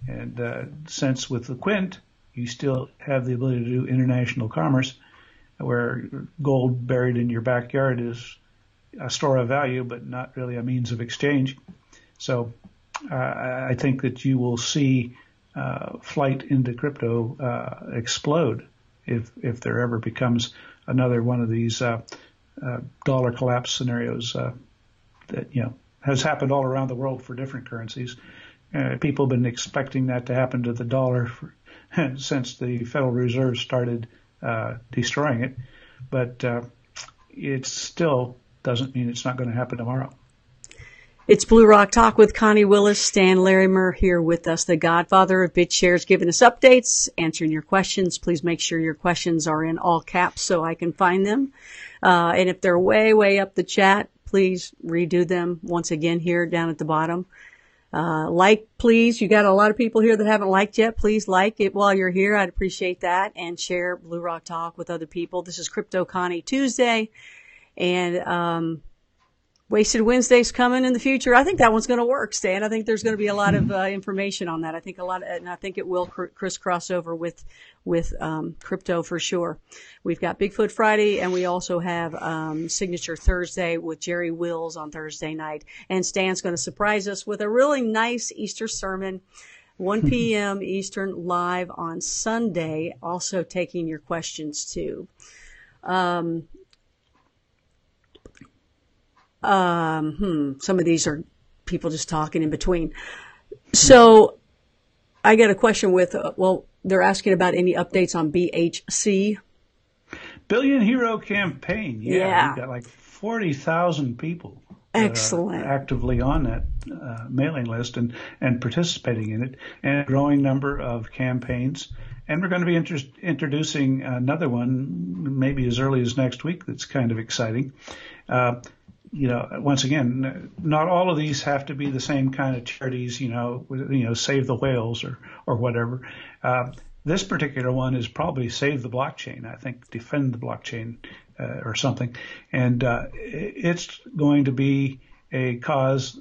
And since with the Quint, you still have the ability to do international commerce, where gold buried in your backyard is a store of value, but not really a means of exchange. So I think that you will see flight into crypto explode if there ever becomes another one of these dollar collapse scenarios that has happened all around the world for different currencies. People have been expecting that to happen to the dollar since the Federal Reserve started destroying it, but it still doesn't mean it's not going to happen tomorrow. It's Blue Rock Talk with Connie Willis. Stan Larimer here with us, the godfather of BitShares, giving us updates, answering your questions. Please make sure your questions are in all caps so I can find them. And if they're way, way up the chat, please redo them once again here down at the bottom. Like, please. You got a lot of people here that haven't liked yet. Please like it while you're here. I'd appreciate that. And share Blue Rock Talk with other people. This is Crypto Connie Tuesday. And Wasted Wednesday's coming in the future. I think that one's going to work, Stan. I think there's going to be a lot of information on that. I think and I think it will crisscross over with crypto for sure. We've got Bigfoot Friday, and we also have Signature Thursday with Jerry Wills on Thursday night. And Stan's going to surprise us with a really nice Easter sermon, 1 p.m. Eastern, live on Sunday. Also taking your questions too. Some of these are people just talking in between. So I got a question with, they're asking about any updates on BHC. Billion Hero Campaign. Yeah. We've got like 40,000 people. Excellent. Actively on that mailing list and participating in it, and a growing number of campaigns. And we're going to be introducing another one maybe as early as next week that's kind of exciting. Once again, not all of these have to be the same kind of charities, save the whales or whatever. This particular one is probably Save the Blockchain, I think, Defend the Blockchain or something. And it's going to be a cause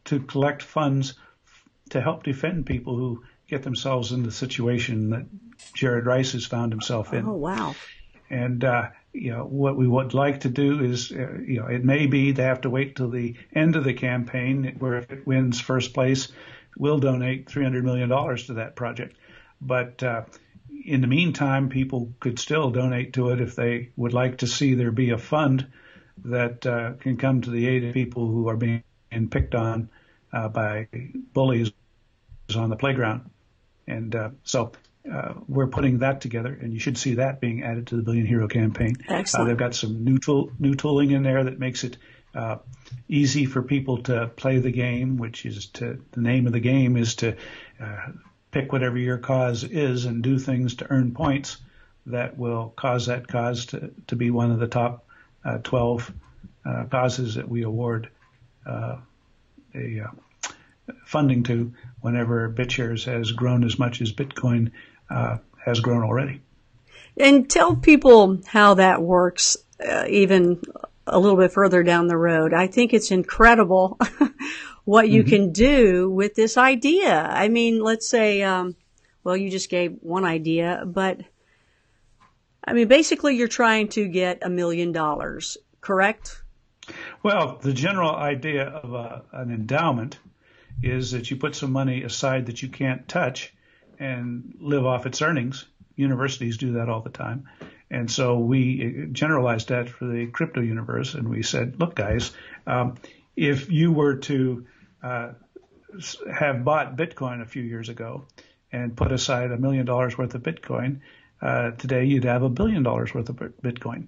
to collect funds to help defend people who get themselves in the situation that Jared Rice has found himself in. Oh, wow. And what we would like to do is, it may be they have to wait till the end of the campaign, where if it wins first place, we'll donate $300 million to that project. But in the meantime, people could still donate to it if they would like to see there be a fund that can come to the aid of people who are being picked on by bullies on the playground. And so we're putting that together, and you should see that being added to the Billion Hero Campaign. Excellent. They've got some new tooling in there that makes it easy for people to play the game, which is the name of the game is to pick whatever your cause is and do things to earn points that will cause that cause to be one of the top 12 causes that we award funding to whenever BitShares has grown as much as Bitcoin has grown already. And tell people how that works, even a little bit further down the road. I think it's incredible what you can do with this idea. I mean, let's say, you just gave one idea, but I mean, basically you're trying to get $1 million, correct? Well, the general idea of an endowment is that you put some money aside that you can't touch and live off its earnings. Universities do that all the time. And so we generalized that for the crypto universe, and we said, look, guys, if you were to have bought Bitcoin a few years ago and put aside $1 million worth of Bitcoin, today you'd have $1 billion worth of Bitcoin.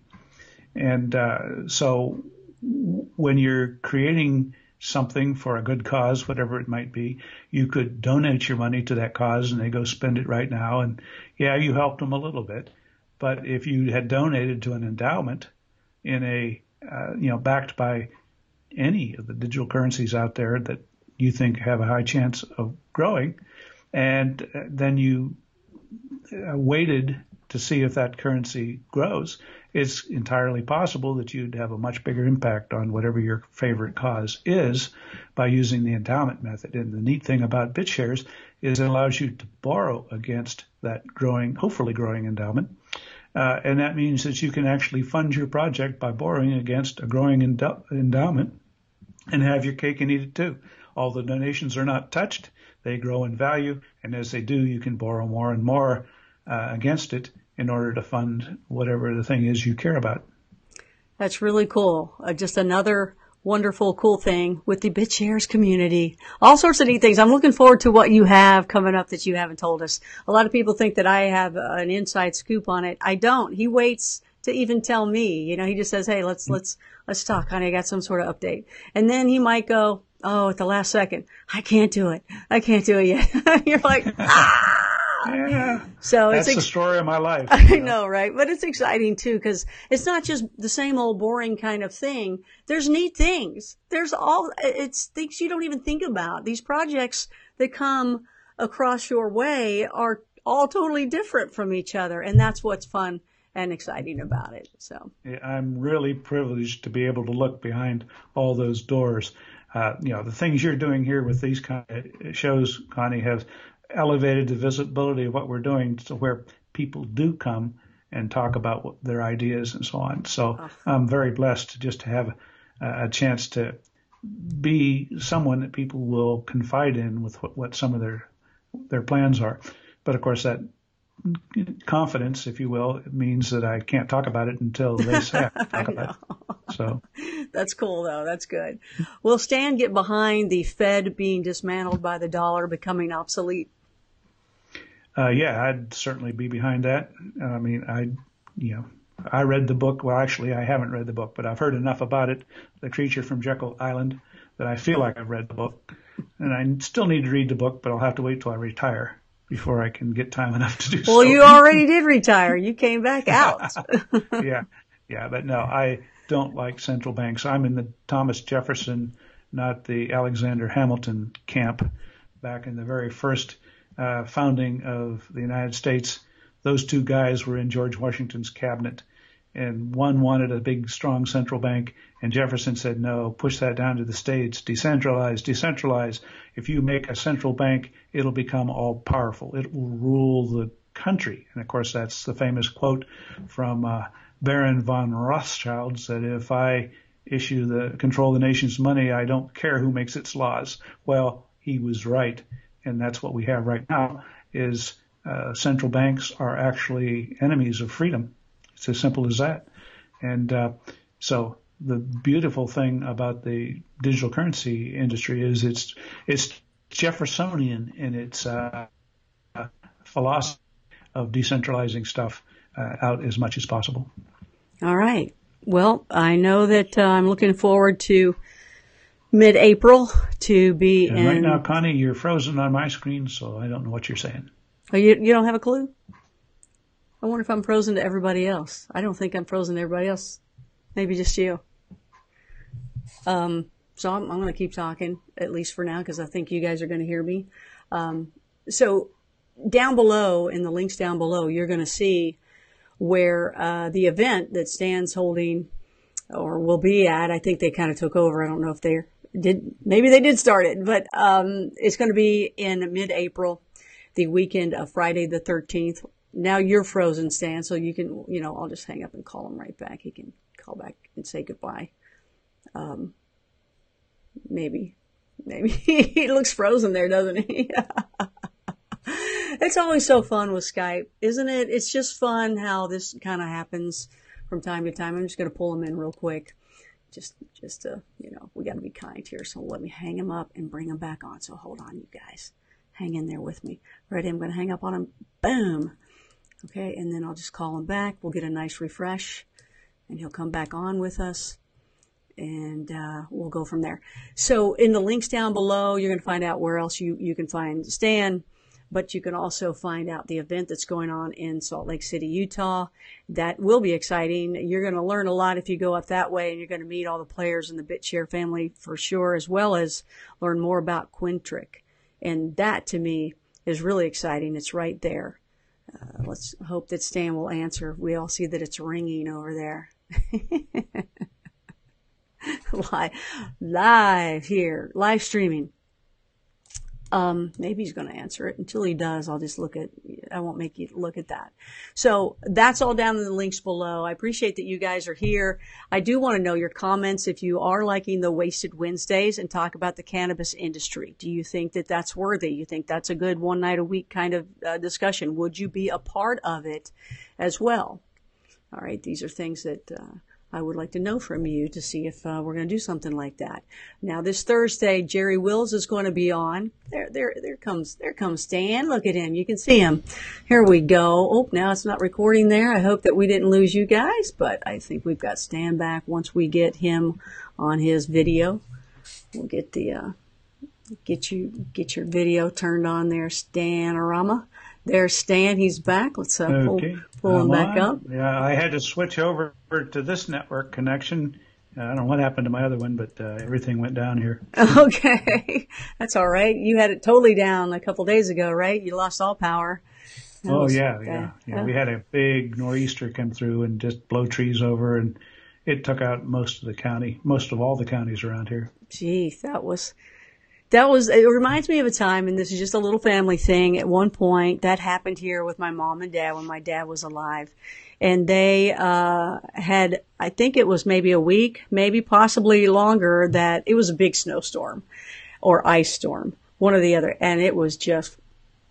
And so when you're creating something for a good cause, whatever it might be, you could donate your money to that cause and they go spend it right now. And yeah, you helped them a little bit. But if you had donated to an endowment in a, backed by any of the digital currencies out there that you think have a high chance of growing, and then you waited to see if that currency grows, it's entirely possible that you'd have a much bigger impact on whatever your favorite cause is by using the endowment method. And the neat thing about BitShares is it allows you to borrow against that hopefully growing endowment. And that means that you can actually fund your project by borrowing against a growing endowment and have your cake and eat it too. All the donations are not touched. They grow in value. And as they do, you can borrow more and more against it in order to fund whatever the thing is you care about. That's really cool. Just another wonderful, cool thing with the BitShares community. All sorts of neat things. I'm looking forward to what you have coming up that you haven't told us. A lot of people think that I have an inside scoop on it. I don't. He waits to even tell me. He just says, "Hey, let's talk, honey. I got some sort of update." And then he might go, "Oh, at the last second, I can't do it yet." You're like, ah. Yeah. So that's the story of my life. I know, right? But it's exciting too, because it's not just the same old boring kind of thing. There's neat things. It's things you don't even think about. These projects that come across your way are all totally different from each other. And that's what's fun and exciting about it. So I'm really privileged to be able to look behind all those doors. The things you're doing here with these kind of shows, Connie, have elevated the visibility of what we're doing to where people do come and talk about their ideas and so on. So I'm very blessed just to have a chance to be someone that people will confide in with what some of their plans are. But of course, that confidence, if you will, it means that I can't talk about it until they say I can talk about it. So that's cool, though. That's good. Will Stan get behind the Fed being dismantled by the dollar becoming obsolete? Yeah, I'd certainly be behind that. I mean, I read the book. Well, actually, I haven't read the book, but I've heard enough about it, The Creature from Jekyll Island, that I feel like I've read the book. And I still need to read the book, but I'll have to wait till I retire before I can get time enough to do so. Well, you already did retire. You came back out. Yeah, but no, I don't like central banks. I'm in the Thomas Jefferson, not the Alexander Hamilton camp. Back in the very first founding of the United States, those two guys were in George Washington's cabinet, and one wanted a big, strong central bank, and Jefferson said, no, push that down to the states, decentralize. If you make a central bank, it'll become all powerful. It will rule the country. And of course, that's the famous quote from Baron von Rothschild, that if I control the nation's money, I don't care who makes its laws. Well, he was right. And that's what we have right now is central banks are actually enemies of freedom. It's as simple as that. And so the beautiful thing about the digital currency industry is it's Jeffersonian in its philosophy of decentralizing stuff out as much as possible. All right. Well, I know that I'm looking forward to mid-April to be in. Right now, Connie, you're frozen on my screen, so I don't know what you're saying. Oh, you don't have a clue? I wonder if I'm frozen to everybody else. I don't think I'm frozen to everybody else. Maybe just you. So I'm going to keep talking, at least for now, because I think you guys are going to hear me. So down below, in the links down below, you're going to see where the event that Stan's holding or will be at, I think they kind of took over. I don't know if they did. Maybe they did start it, but it's going to be in mid-April, the weekend of Friday the 13th. Now you're frozen, Stan, so you can, I'll just hang up and call him right back. He can call back and say goodbye. Maybe. He looks frozen there, doesn't he? It's always so fun with Skype, isn't it? It's just fun how this kind of happens from time to time. I'm just going to pull him in real quick. Just to, we got to be kind here. So let me hang him up and bring him back on. So hold on, you guys. Hang in there with me. Ready? I'm going to hang up on him. Boom. Okay. And then I'll just call him back. We'll get a nice refresh and he'll come back on with us. And we'll go from there. So in the links down below, you're going to find out where else you can find Stan. But you can also find out the event that's going on in Salt Lake City, Utah. That will be exciting. You're going to learn a lot if you go up that way, and you're going to meet all the players in the BitShare family for sure, as well as learn more about Quintric. And that, to me, is really exciting. It's right there. Let's hope that Stan will answer. We all see that it's ringing over there. Live here, live streaming. Maybe he's going to answer it. Until he does, I won't make you look at that. So that's all down in the links below. I appreciate that you guys are here. I do want to know your comments if you are liking the Wasted Wednesdays and talk about the cannabis industry. Do you think that that's worthy? You think that's a good one night a week kind of discussion? Would you be a part of it as well? All right. These are things that, I would like to know from you to see if we're going to do something like that. Now, this Thursday, Jerry Wills is going to be on. There comes Stan. Look at him. You can see him. Here we go. Oh, now it's not recording there. I hope that we didn't lose you guys, but I think we've got Stan back once we get him on his video. We'll get the get your video turned on there, Stanorama. There's Stan. He's back. Let's pull him back up. Yeah, I had to switch over to this network connection. I don't know what happened to my other one, but everything went down here. Okay. That's all right. You had it totally down a couple days ago, right? You lost all power. That Oh was yeah, bad. yeah. We had a big nor'easter come through and just blow trees over, and it took out most of the county, most of all the counties around here. Gee, it reminds me of a time, and this is just a little family thing. At one point, that happened here with my mom and dad when my dad was alive. And they, had, I think it was maybe a week, maybe possibly longer, that it was a big snowstorm or ice storm, one or the other. And it was just,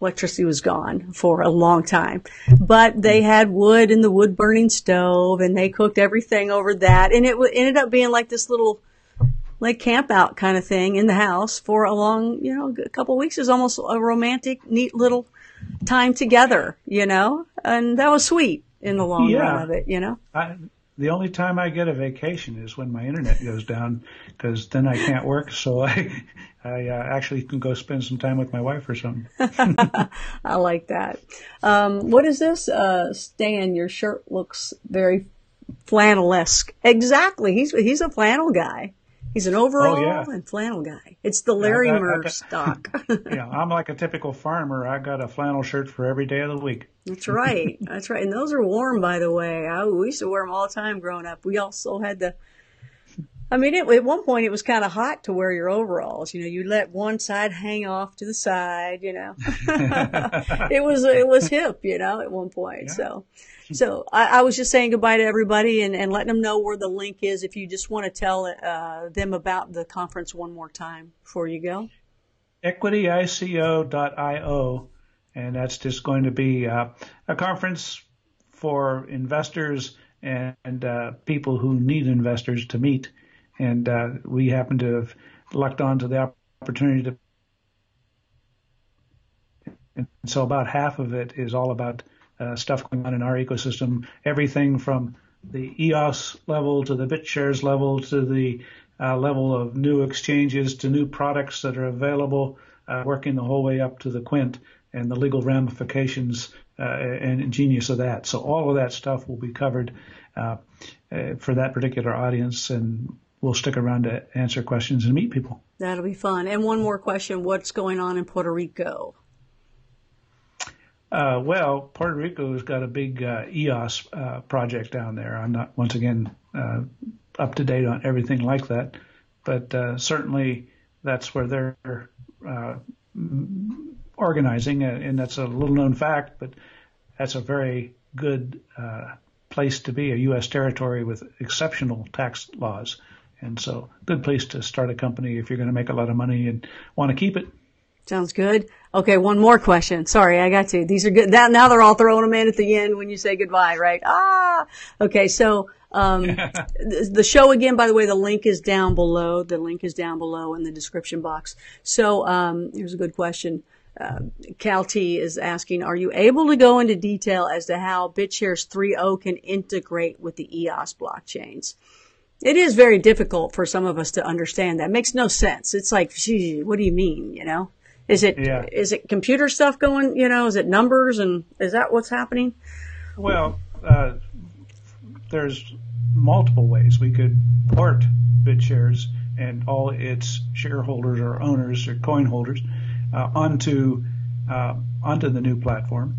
electricity was gone for a long time. But they had wood in the wood burning stove, and they cooked everything over that. And it ended up being like this little, like camp out kind of thing in the house for a long, a couple of weeks. It was almost a romantic, neat little time together, and that was sweet in the long run of it, The only time I get a vacation is when my internet goes down, because then I can't work. So I actually can go spend some time with my wife or something. I like that. What is this? Stan, your shirt looks very flannel-esque. Exactly. He's a flannel guy. He's an overall and flannel guy. It's the Larimer stock. Yeah, I'm like a typical farmer. I got a flannel shirt for every day of the week. That's right. That's right. And those are warm, by the way. We used to wear them all the time growing up. We also had at one point it was kind of hot to wear your overalls. You let one side hang off to the side, It was hip, at one point. Yeah. So I was just saying goodbye to everybody and letting them know where the link is if you just want to tell them about the conference one more time before you go. EquityICO.io, and that's just going to be a conference for investors and people who need investors to meet. And we happen to have lucked onto the opportunity to. And so about half of it is all about stuff going on in our ecosystem, everything from the EOS level to the BitShares level to the level of new exchanges to new products that are available, working the whole way up to the Quint and the legal ramifications and genius of that. So all of that stuff will be covered for that particular audience, and we'll stick around to answer questions and meet people. That'll be fun. And one more question, what's going on in Puerto Rico? Well, Puerto Rico's got a big EOS project down there. I'm not, once again, up to date on everything like that, but certainly that's where they're organizing, and that's a little known fact, but that's a very good place to be, a U.S. territory with exceptional tax laws. And so good place to start a company if you're going to make a lot of money and want to keep it. Sounds good. Okay, one more question. Sorry, I got to. These are good. Now they're all throwing them in at the end when you say goodbye, right? Okay, so the show again, by the way, the link is down below. The link is down below in the description box. So here's a good question. Cal T is asking, are you able to go into detail as to how BitShares 3.0 can integrate with the EOS blockchains? It is very difficult for some of us to understand that. It makes no sense. It's like, gee, what do you mean, Is it computer stuff going, is it numbers, and is that what's happening? Well, there's multiple ways we could port BitShares and all its shareholders or owners or coin holders onto the new platform,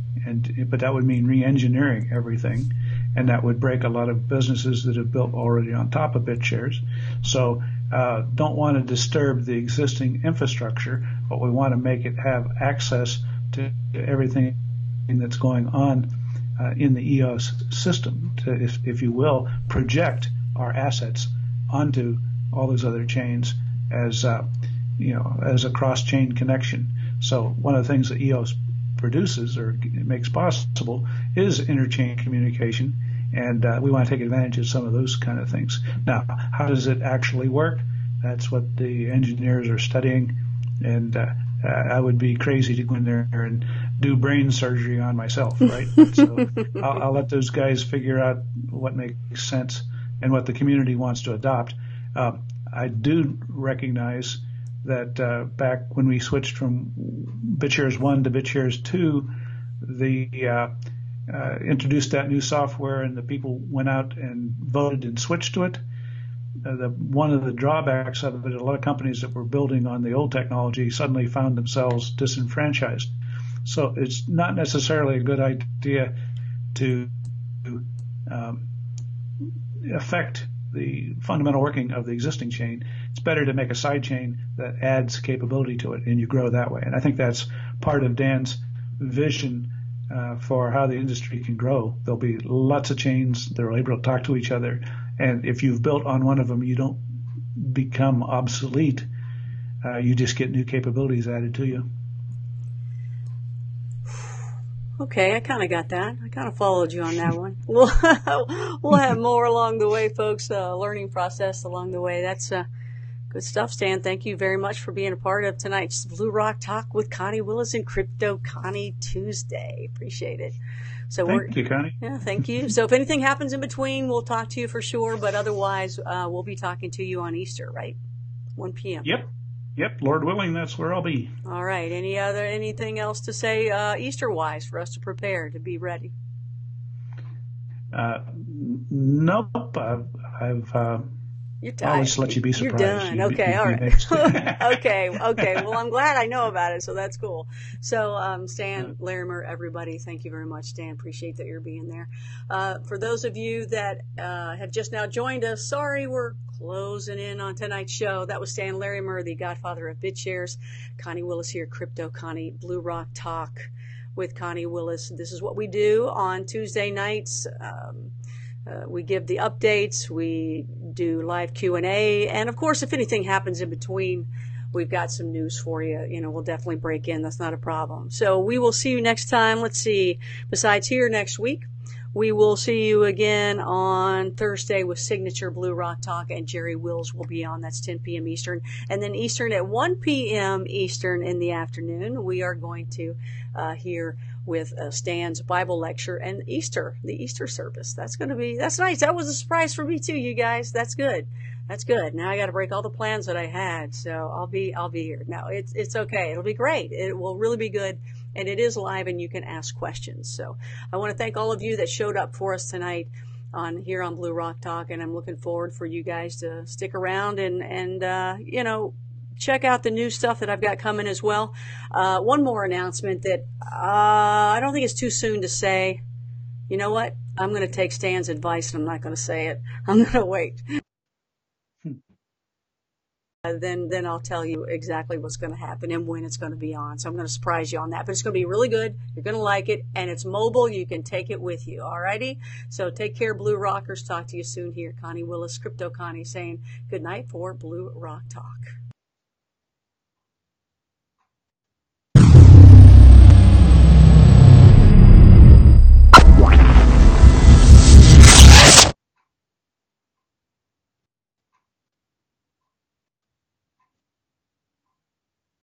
but that would mean re-engineering everything, and that would break a lot of businesses that have built already on top of BitShares. So don't want to disturb the existing infrastructure, but we want to make it have access to everything that's going on in the EOS system to, if you will, project our assets onto all those other chains as as a cross-chain connection. So one of the things that EOS produces or makes possible is interchain communication, and we want to take advantage of some of those kind of things. Now, how does it actually work? That's what the engineers are studying, and I would be crazy to go in there and do brain surgery on myself, right? So I'll let those guys figure out what makes sense and what the community wants to adopt. I do recognize that back when we switched from BitShares 1 to BitShares 2, the introduced that new software and the people went out and voted and switched to it. One of the drawbacks of it, a lot of companies that were building on the old technology suddenly found themselves disenfranchised. So it's not necessarily a good idea to affect the fundamental working of the existing chain. It's better to make a side chain that adds capability to it, and you grow that way. And I think that's part of Dan's vision for how the industry can grow. There'll be lots of chains that are able to talk to each other, and if you've built on one of them, you don't become obsolete. You just get new capabilities added to you. Okay, I kind of got that. I kind of followed you on that one. We'll have more along the way, folks. Learning process along the way. That's good stuff, Stan. Thank you very much for being a part of tonight's Blue Rock Talk with Connie Willis and Crypto Connie Tuesday. Appreciate it. So thank you, Connie. Yeah, thank you. So if anything happens in between, we'll talk to you for sure. But otherwise, we'll be talking to you on Easter, right? 1 p.m. Yep, Lord willing, that's where I'll be. All right. Anything else to say Easter-wise for us to prepare to be ready? Nope. I'll just let you be surprised. You're done. Okay, all right. Okay. Well, I'm glad I know about it, so that's cool. So, Stan, Larimer, everybody, thank you very much, Stan. Appreciate that you're being there. For those of you that have just now joined us, sorry, we're closing in on tonight's show. That was Stan Larimer, the godfather of BitShares. Connie Willis here, Crypto Connie, Blue Rock Talk with Connie Willis. This is what we do on Tuesday nights. We give the updates, we do live Q&A, and of course, if anything happens in between, we've got some news for you. We'll definitely break in. That's not a problem. So we will see you next time. Let's see. Besides here next week, we will see you again on Thursday with Signature Blue Rock Talk, and Jerry Wills will be on. That's 10 p.m. Eastern. And then Eastern at 1 p.m. Eastern in the afternoon, we are going to hear with Stan's Bible lecture and the Easter service. That's nice. That was a surprise for me too, you guys. That's good. Now I got to break all the plans that I had. So I'll be here. No, it's okay. It'll be great. It will really be good. And it is live and you can ask questions. So I want to thank all of you that showed up for us tonight here on Blue Rock Talk. And I'm looking forward for you guys to stick around and check out the new stuff that I've got coming as well. One more announcement that I don't think it's too soon to say. You know what? I'm going to take Stan's advice and I'm not going to say it. I'm going to wait. Then I'll tell you exactly what's going to happen and when it's going to be on. So I'm going to surprise you on that. But it's going to be really good. You're going to like it. And it's mobile. You can take it with you. All righty? So take care, Blue Rockers. Talk to you soon here. Connie Willis, Crypto Connie, saying good night for Blue Rock Talk.